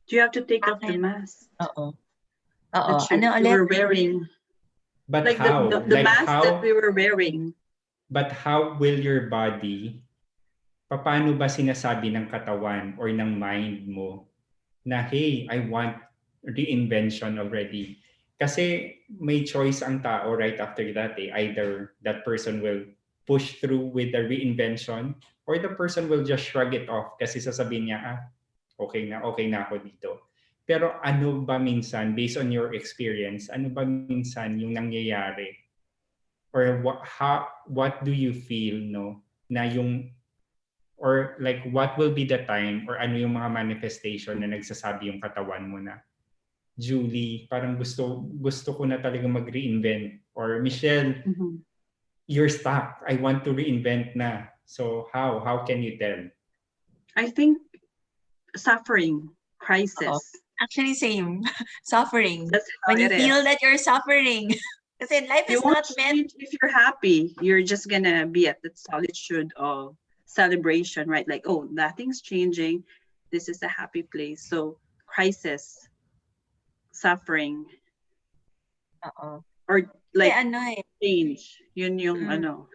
Do you have to take off the Akin, mask oo. Oo. that Ano you ulit? were wearing? But Like how? the Like mask that how? we were wearing. But how will your body, paano ba sinasabi ng katawan or ng mind mo na, hey, I want reinvention already? Kasi may choice ang tao right after that eh. Either that person will push through with the reinvention or the person will just shrug it off kasi sasabihin niya, okay na ako dito. Pero ano ba minsan, based on your experience, ano ba minsan yung nangyayari? Or what do you feel, no? Na yung, or like what will be the time or ano yung mga manifestation na nagsasabi yung katawan mo na, Julie, parang gusto ko na talaga mag-reinvent. Or Michelle, Mhm. you're stuck. I want to reinvent na. So how can you tell? I think suffering, Oo. crisis. Actually, same. Suffering. That's how When you it feel is. that you're suffering. Kasi life You is won't not meant. change if you're happy. You're just gonna be at that solitude of celebration, right? Like, oh, nothing's changing. This is a happy place. So crisis, suffering, Oo. or Kasi like ano eh. change. Yun yung Mm. ano.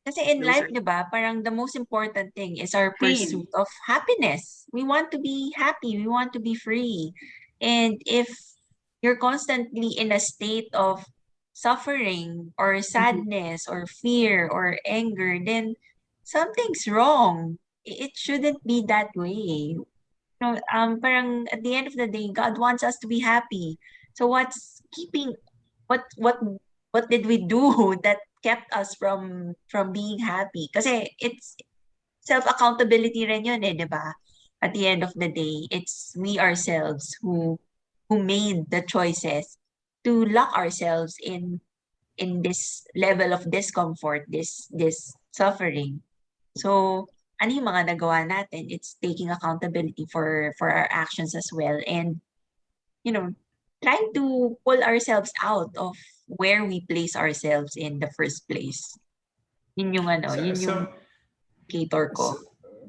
Kasi in Those life, are di ba, parang the most important thing is our pain. pursuit of happiness. We want to be happy. We want to be free. And if you're constantly in a state of suffering or Mhm. sadness or fear or anger, then something's wrong. It shouldn't be that way. No, parang at the end of the day, God wants us to be happy. So what's keeping what what what did we do that kept us from being happy? Kasi it's self-accountability rin yun eh, di ba? At the end of the day, it's we ourselves who made the choices to lock ourselves in this level of discomfort, this suffering. So, ano yung mga nagawa natin? It's taking accountability for our actions as well and, you know, trying to pull ourselves out of where we place ourselves in the first place. Yun yung ano, So, yun yung so, indicator so, ko.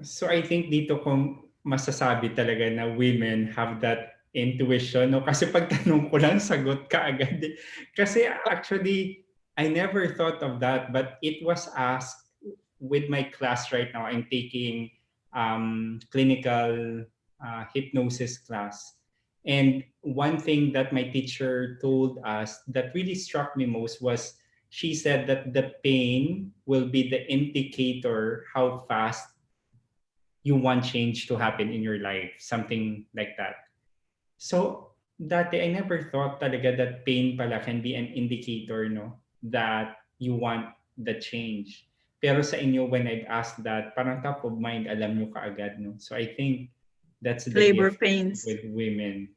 so I think dito kung masasabi talaga na women have that intuition, no? Kasi pag tanong ko lang, sagot ka agad. Kasi actually, I never thought of that, but it was asked with my class right now. I'm taking clinical hypnosis class. And one thing that my teacher told us that really struck me most was she said that the pain will be the indicator how fast you want change to happen in your life, something like that. So, dati I never thought talaga that pain pala can be an indicator, no, that you want the change. Pero sa inyo, when I've asked that, parang top of mind, alam nyo kaagad, no? So I think that's the Labor gift pains. with women.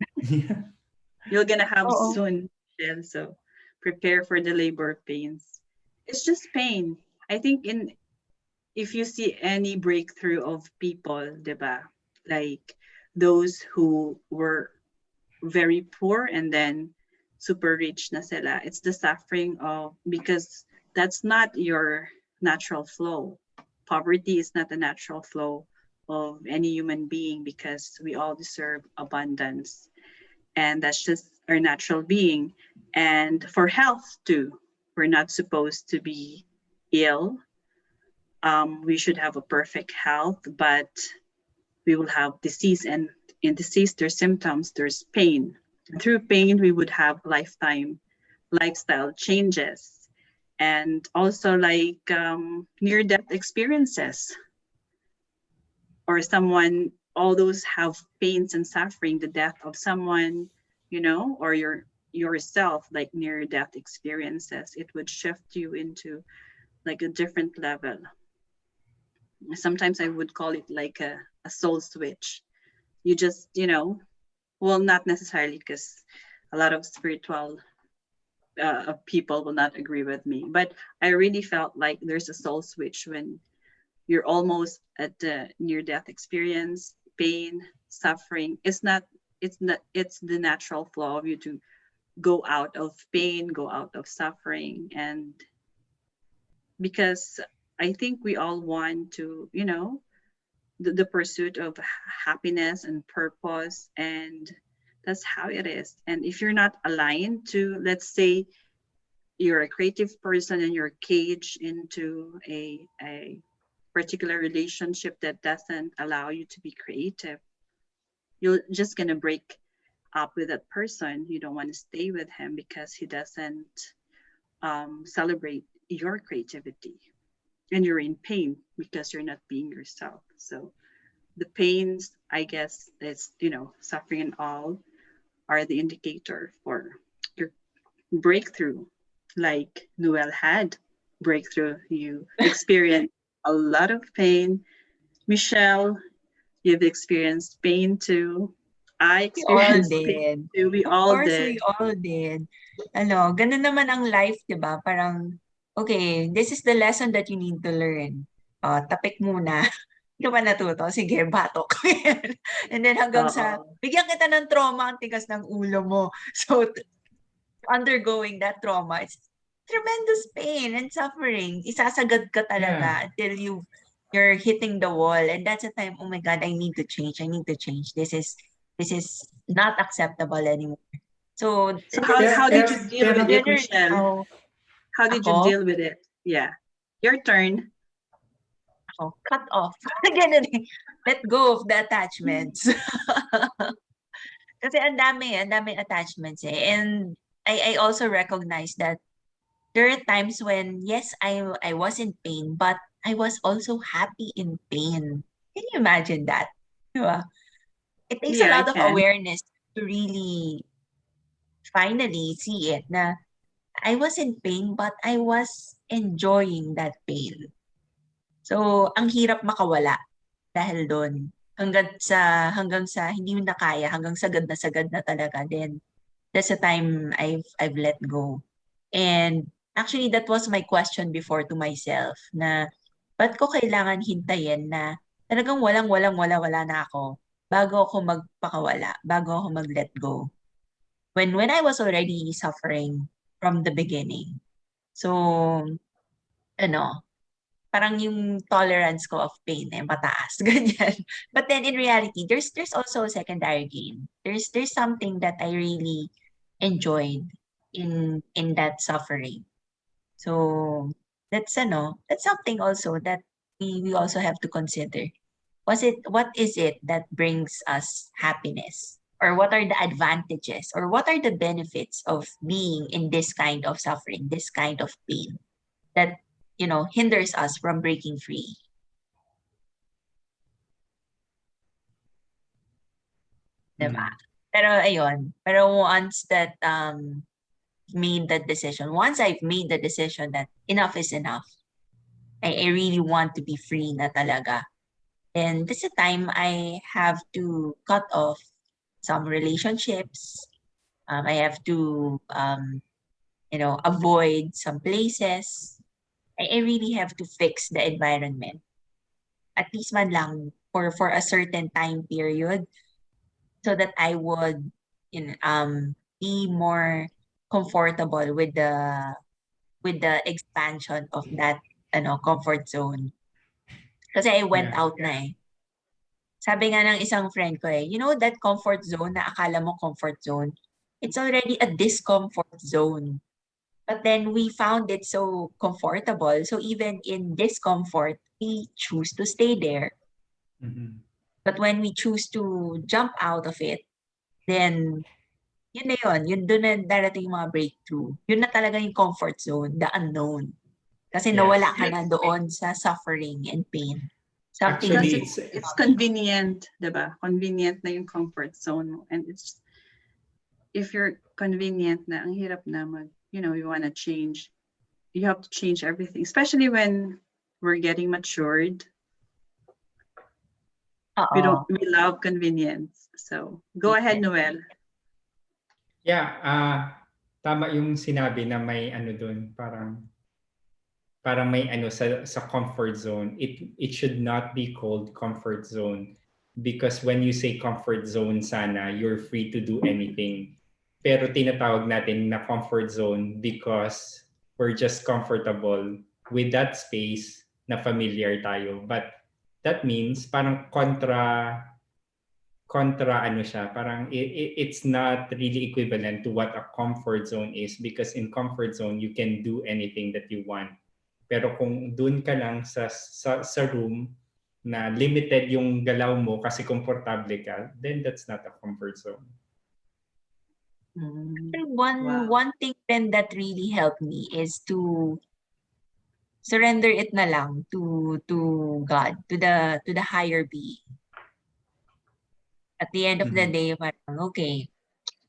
You're gonna have Oo. soon, Michelle. So prepare for the labor pains. It's just pain. I think in if you see any breakthrough of people, diba? Like those who were very poor and then super rich na sila. It's the suffering of because that's not your natural flow. Poverty is not a natural flow of any human being because we all deserve abundance and that's just our natural being. And for health too, we're not supposed to be ill. We should have a perfect health, but we will have disease, and in disease there's symptoms, there's pain. And through pain, we would have lifetime lifestyle changes, and also like near-death experiences, or someone. All those have pains and suffering, the death of someone, or yourself, like near-death experiences. It would shift you into like a different level. Sometimes I would call it like a soul switch. You just, well, not necessarily because a lot of spiritual people will not agree with me, but I really felt like there's a soul switch when you're almost at the near death experience, pain, suffering. It's the natural flow of you to go out of pain, go out of suffering. And because I think we all want to, the pursuit of happiness and purpose, and that's how it is. And if you're not aligned to, let's say, you're a creative person and you're caged into a particular relationship that doesn't allow you to be creative, you're just gonna break up with that person. You don't want to stay with him because he doesn't celebrate your creativity, and you're in pain because you're not being yourself. So the pains, I guess, is suffering and all are the indicator for your breakthrough. Like Noel had breakthrough, you experienced a lot of pain. Michelle, you've experienced pain too. I We all experienced pain did. too. We Of all course, did. we all did. Ganun naman ang life, 'di ba? Parang, okay, this is the lesson that you need to learn. Tapik muna. Hindi ka pa natuto? Sige, batok. And then hanggang sa, Oo. bigyan kita ng trauma, ang tigas ng ulo mo. So, undergoing that trauma, it's tremendous pain and suffering. Isasagad ka Yeah. talaga until you're hitting the wall. And that's the time, oh my God, I need to change. I need to change. This is not acceptable anymore. So So this is how did you deal Pero with it, generally Michelle? how How did you ako, deal with it? Yeah. Your turn. cut off. Ganun eh. Let go of the attachments. Kasi ang dami attachments eh. And I also recognize that there are times when, yes, I was in pain, but I was also happy in pain. Can you imagine that? Diba? It takes a Yeah, I lot of can. awareness to really finally see it na I was in pain, but I was enjoying that pain. So, ang hirap makawala dahil doon. Hanggang sa hindi mo na kaya, hanggang sagad na talaga. Then, that's the time I've let go. And actually, that was my question before to myself na ba't ko kailangan hintayin na talagang wala na ako bago ako magpakawala, bago ako mag-let go. When I was already suffering from the beginning. So, ano, parang yung tolerance ko of pain mataas, ganyan. But then in reality, there's also a secondary gain. There's something that I really enjoyed in that suffering. So that's something also that we also have to consider. What is it that brings us happiness? Or what are the advantages or what are the benefits of being in this kind of suffering, this kind of pain that hinders us from breaking free? Diba? Mm. Pero ayun, pero once I've made the decision that enough is enough, I really want to be free na talaga. And this is the time I have to cut off some relationships. I have to, avoid some places. I really have to fix the environment. At least man lang for a certain time period so that I would be more comfortable with the expansion of that comfort zone. Kasi I went Yeah. out na eh. Sabi nga ng isang friend ko eh, that comfort zone na akala mo comfort zone, it's already a discomfort zone. But then we found it so comfortable. So even in discomfort, we choose to stay there. Mhm. But when we choose to jump out of it, then yun na yun. Yun doon na darating yung mga breakthrough. Yun na talaga yung comfort zone, the unknown. Kasi nawala Yes. ka na doon sa suffering and pain. Something Because Actually, new. it's convenient, diba? Convenient na yung comfort zone mo. And it's, if you're convenient na, ang hirap na you want to change. You have to change everything, especially when we're getting matured. Oo. We love convenience. So go ahead, Noel. yeah, tama yung sinabi na may ano doon, parang may ano sa comfort zone. It should not be called comfort zone because when you say comfort zone sana, you're free to do anything. Pero tinatawag natin na comfort zone because we're just comfortable with that space na familiar tayo. But that means parang contra ano siya, parang it's not really equivalent to what a comfort zone is, because in comfort zone you can do anything that you want. Pero kung dun ka lang sa room na limited yung galaw mo kasi komportable ka, then that's not a comfort zone. Wow. One thing then that really helped me is to surrender it na lang to God, to the higher being. At the end of the day, parang okay,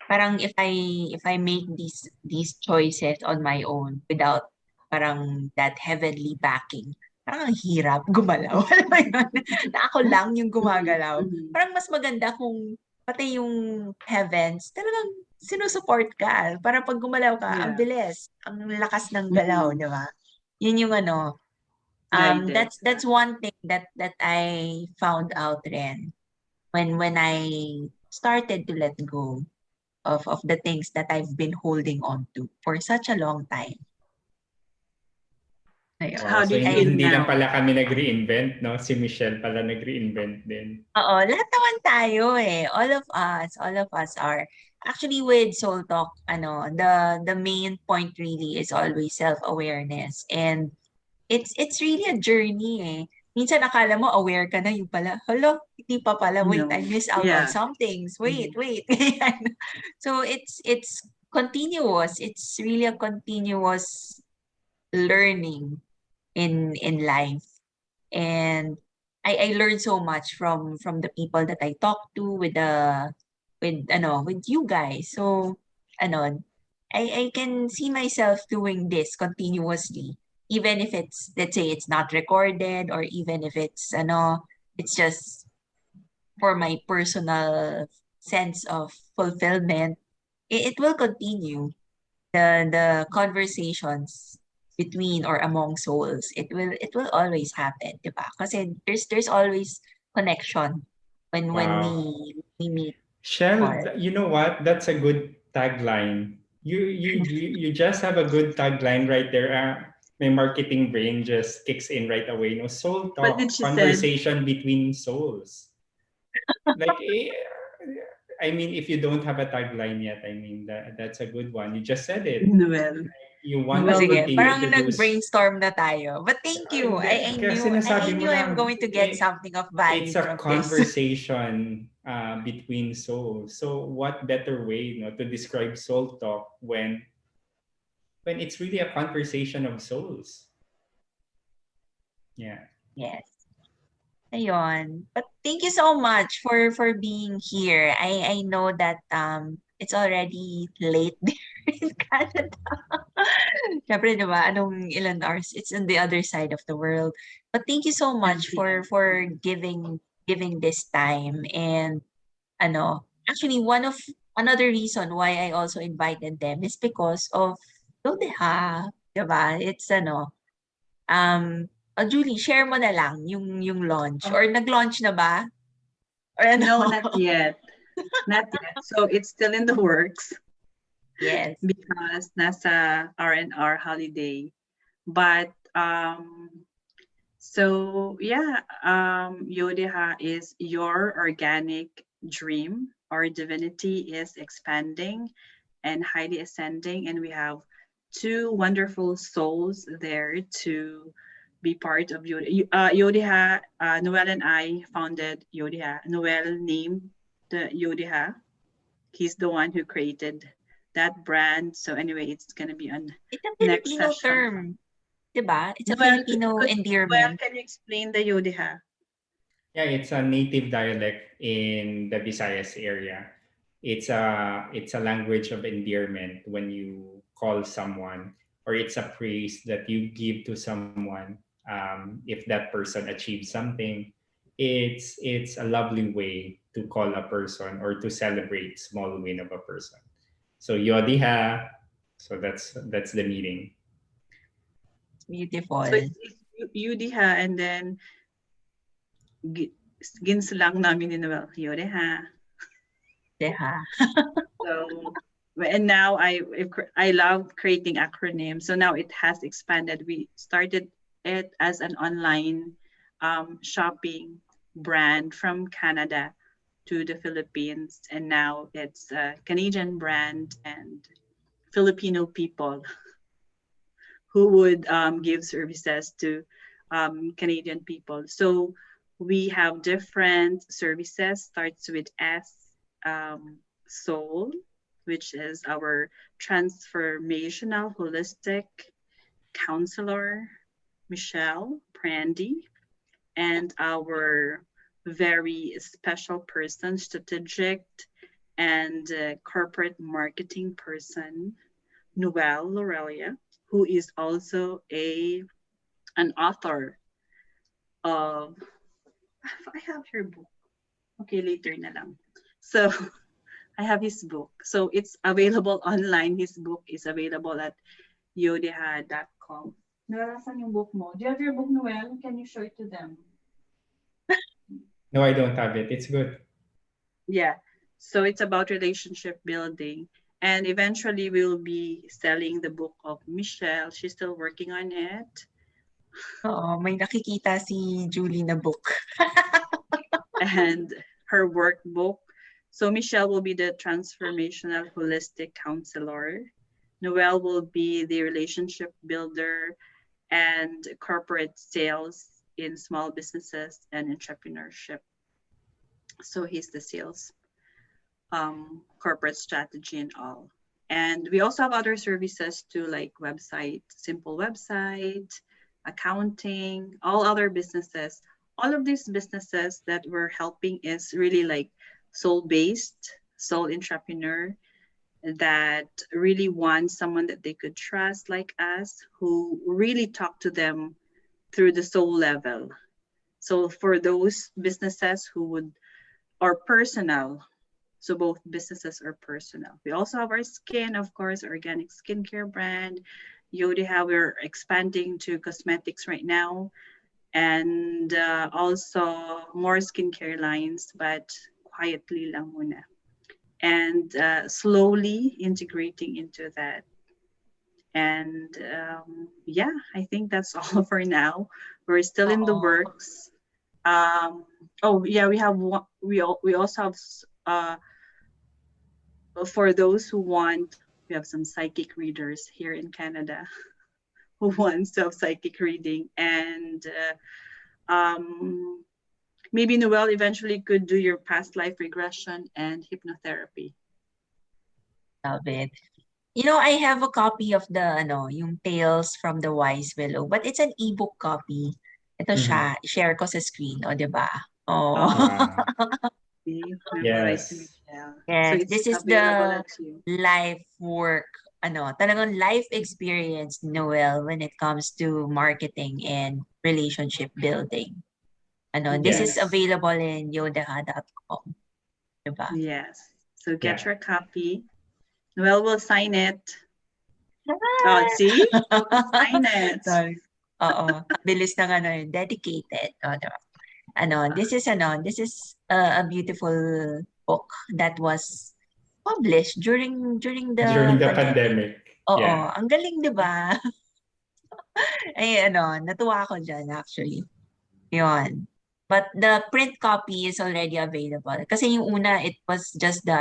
parang if I make these choices on my own without parang that heavenly backing, parang ang hirap gumalaw. Alam mo yun? Na ako lang yung gumagalaw. Mhm. Parang mas maganda kung pati yung heavens, talagang sinusuport ka. Para pag gumalaw ka, ang Yeah. bilis, ang lakas ng galaw, Mhm. di ba? Yun yung ano, Guided. that's one thing that I found out rin when I started to let go of the things that I've been holding on to for such a long time. Ayun. How Wow, do so you Ay, feel hindi lang now? pala kami nag-reinvent, no? Si Michelle pala nag-reinvent din. oo, lahat naman tayo eh. All of us are. Actually, with Soul Talk, ano, the main point really is always self-awareness. And it's really a journey eh. Minsan akala mo aware ka na, yung pala, hello, hindi pa pala, wait, I No. missed out on Yeah. some things. Wait, Mhm. wait. So it's continuous. It's really a continuous learning in life. And I learned so much from the people that I talk to with you guys. So ano, I can see myself doing this continuously, even if it's, let's say, it's not recorded, or even if it's it's just for my personal sense of fulfillment. It will continue. The conversations between or among souls, it will always happen, di ba? Kasi there's always connection when Wow. we meet Shell, people. you know what? That's a good tagline. You just have a good tagline right there. My marketing brain just kicks in right away. No, soul What did talk, she said? conversation between souls. Like, I mean, if you don't have a tagline yet, I mean that's a good one. You just said it. Noel. You want O to Noel was sige, continue here. parang to do. nag-brainstorm na tayo. But thank you. Hindi, kasi I sinasabi mo knew I'm lang, going to get something of value it's a from this. conversation between souls. So what better way, to describe soul talk when it's really a conversation of souls? Yeah. Yes. Ayun. But thank you so much for being here. I know that it's already late there in Canada. Siyempre, di ba? Anong ilan hours? It's on the other side of the world. But thank you so 10 much p.m. for giving this time. And actually another reason why I also invited them is because of Yodeha. Diba? It's Julie, share mo na lang yung launch. Oh, Or nag-launch na ba? Or no, ano? not yet. Not yet. So it's still in the works Yes. because nasa R&R holiday. But so yeah, Yodeha is your organic dream. Our divinity is expanding and highly ascending, and we have two wonderful souls there to be part of Yodeha. Yodeha, Noel and I founded Yodeha. Noel named the Yodeha. He's the one who created that brand. So anyway, it's gonna be on It's a next Filipino session. term. Diba? It's a Noel, Filipino Noel, endearment. can you explain the Yodeha? Yeah, it's a native dialect in the Visayas area. It's a language of endearment when you call someone, or it's a praise that you give to someone. If that person achieves something, it's a lovely way to call a person or to celebrate small win of a person. So Yodiha, so that's the meaning. It's beautiful. So it's Yodeha, and then gi- ginsalang namin ni Noel, Yodeha. Yodeha. So, and now I love creating acronyms. So now it has expanded. We started it as an online shopping brand from Canada. to the Philippines, and now it's a Canadian brand and Filipino people who would give services to Canadian people. So we have different services. Starts with S, Soul, which is our transformational holistic counselor, Michelle Brandy, and our very special person, strategic and corporate marketing person, Noel Laurella, who is also a an author of I have her book. Okay, later na lang. So I have his book. So it's available online. His book is available at yodeha.com. Noel, saan yung book mo? Do you have your book, Noel? Can you show it to them? No, I don't have it. It's good. Yeah. So it's about relationship building. And eventually we'll be selling the book of Michelle. She's still working on it. Oo, may nakikita si Julie na book. And her workbook. So Michelle will be the transformational holistic counselor. Noelle will be the relationship builder and corporate sales in small businesses and entrepreneurship. So he's the sales, corporate strategy and all. And we also have other services too, like website, simple website, accounting, all other businesses. All of these businesses that we're helping is really like soul based, soul entrepreneur that really want someone that they could trust, like us, who really talk to them through the soul level. So for those businesses who would are personal, so both businesses are personal. We also have our skin, of course, organic skincare brand. Yodeha, we're expanding to cosmetics right now, and also more skincare lines, but quietly lang muna. And slowly integrating into that. And yeah, I think that's all for now. We're still in the Oo. works. Oh yeah, we have one, we also have for those who want, we have some psychic readers here in Canada who wants to have psychic reading, and maybe Noel eventually could do your past life regression and hypnotherapy. Love it. You know, I have a copy of the, yung Tales from the Wise Willow, but it's an ebook copy. Ito Mhm. siya, share ko sa screen, o, di ba? Oh. Wow. See, memorize to Yes. Michelle. So Yes, it's this is available the at you. life work, talagang life experience, Noel, when it comes to marketing and relationship building. This is Yes. Yes. available in yodeha.com, di ba? Yes. So Yeah. get your copy. Noel will sign it. Oh, see? Sign it. Sorry. Oo, bilis ng dedicated. O, di ba? This is a beautiful book that was published during During the the pandemic. pandemic. Oo, Yeah. ang galing, 'di ba? Ay natuwa ako diyan actually. 'Yon. But the print copy is already available. Kasi yung una, it was just the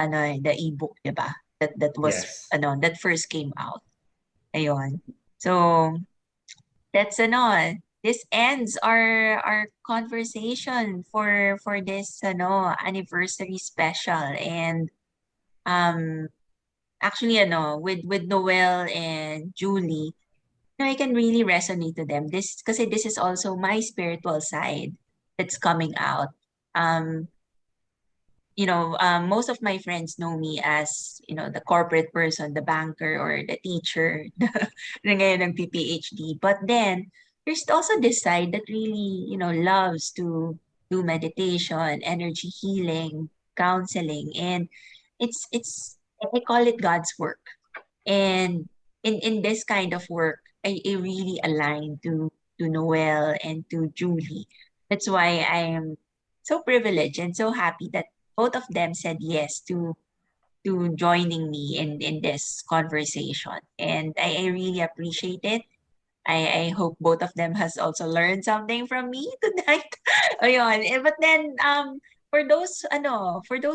ebook, 'di ba? That was Yes. that first came out. Ayun. So, that's this ends our conversation for this anniversary special, and um actually with Noel and Julie, I can really resonate to them. This is also my spiritual side that's coming out. Um most of my friends know me as, the corporate person, the banker, or the teacher, na ngayon ng PPHD. But then, there's also this side that really, loves to do meditation, energy healing, counseling, and I call it God's work. And in this kind of work, I really align to Noel and to Julie. That's why I am so privileged and so happy that both of them said yes to joining me in this conversation. And I really appreciate it. I hope both of them has also learned something from me tonight. Ayun. But then for those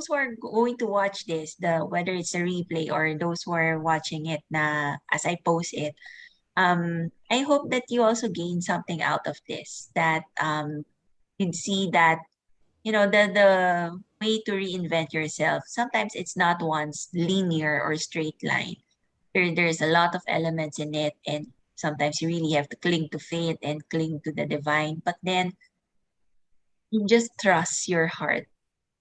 who are going to watch this, whether it's a replay or those who are watching it na as I post it, I hope that you also gain something out of this, that you'd see that, the way to reinvent yourself, sometimes it's not one's linear or straight line. There's a lot of elements in it, and sometimes you really have to cling to faith and cling to the divine. But then you just trust your heart,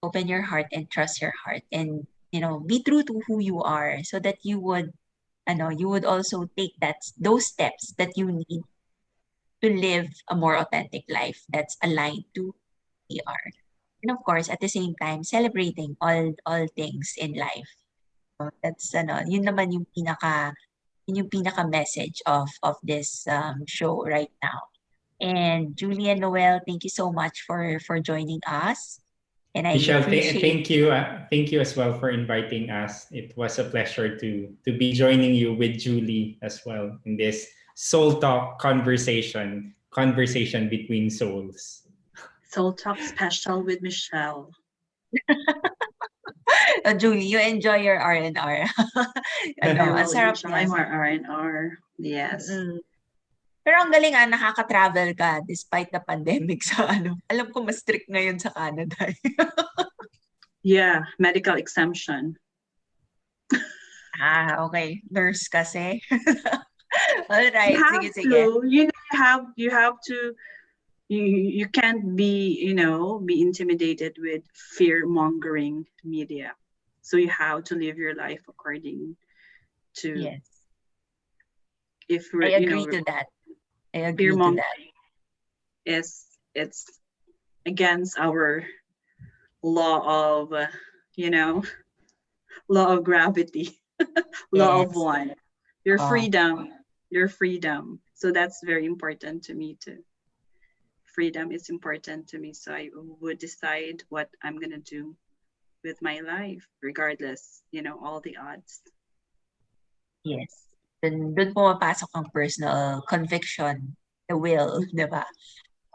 open your heart and trust your heart, and be true to who you are, so that you would also take those steps that you need to live a more authentic life that's aligned to who we are. And of course, at the same time, celebrating all things in life. So that's yun yung pinaka message of this show right now. And Julie and Noel, thank you so much for joining us. And I Michelle, appreciate. thank you as well for inviting us. It was a pleasure to be joining you with Julie as well in this soul talk conversation between souls. Soul Talk special with Michelle. Julie, you enjoy your R&R. I Ang will sarap enjoy niya. my R&R. Yes. Mm. Pero ang galing nakaka-travel ka despite the pandemic sa Alam ko mas strict ngayon sa Canada. Yeah, medical exemption. Okay. Nurse kasi. All right. You have Sige, sige. to, you have to, you can't be intimidated with fear mongering media. So you have to live your life according to, Yes. if I agree to that. I agree fear to mongering that. it's against our law of, law of gravity, law of Yes. one, your freedom. So that's very important to me too. Freedom is important to me. So I would decide what I'm going to do with my life, regardless, all the odds. Yes. Dun pumapasok ang personal conviction, the will, di ba?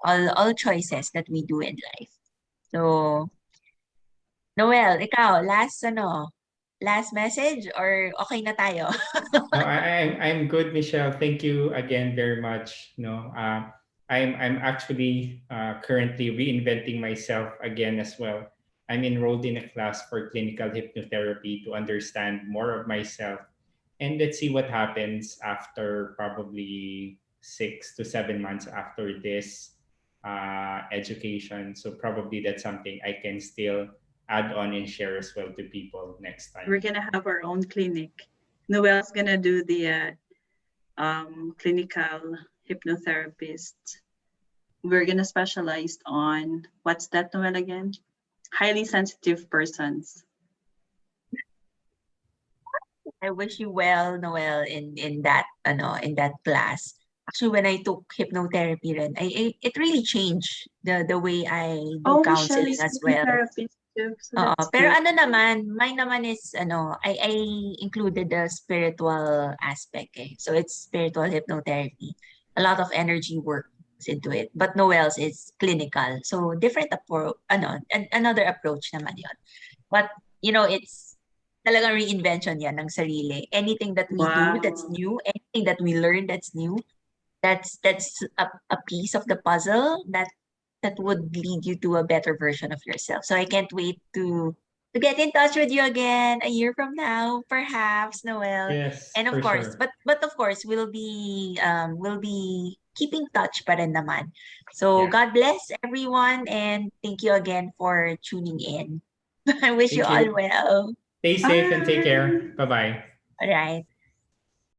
All choices that we do in life. So, Noel, ikaw, last message or okay na tayo? No, I'm good, Michelle. Thank you again very much. I'm actually currently reinventing myself again as well. I'm enrolled in a class for clinical hypnotherapy to understand more of myself, and let's see what happens after probably 6 to 7 months after this education. So probably that's something I can still add on and share as well to people next time. We're going to have our own clinic. Noel's going to do the clinical hypnotherapist. We're going to specialize on, what's that, Noel, again? Highly sensitive persons. I wish you well, Noel, in that class. Actually, when I took hypnotherapy rin, it really changed the way I do Michelle counseling is as well. therapist too. So Oo, that's pero good. mine naman is I included the spiritual aspect eh. So it's spiritual hypnotherapy. A lot of energy works into it. But Noel's is clinical. So different approach, another approach naman 'yon. But it's talagang reinvention 'yan ng sarili. Anything that we do that's Wow. new, anything that we learn that's new, that's a piece of the puzzle that would lead you to a better version of yourself. So I can't wait to get in touch with you again a year from now, perhaps, Noel. Yes, And of for course, sure. but of course, we'll be keeping touch pa rin naman. So Yeah. God bless everyone, and thank you again for tuning in. I wish you Thank all you. well. Stay safe and take care. Bye. Bye bye. All right.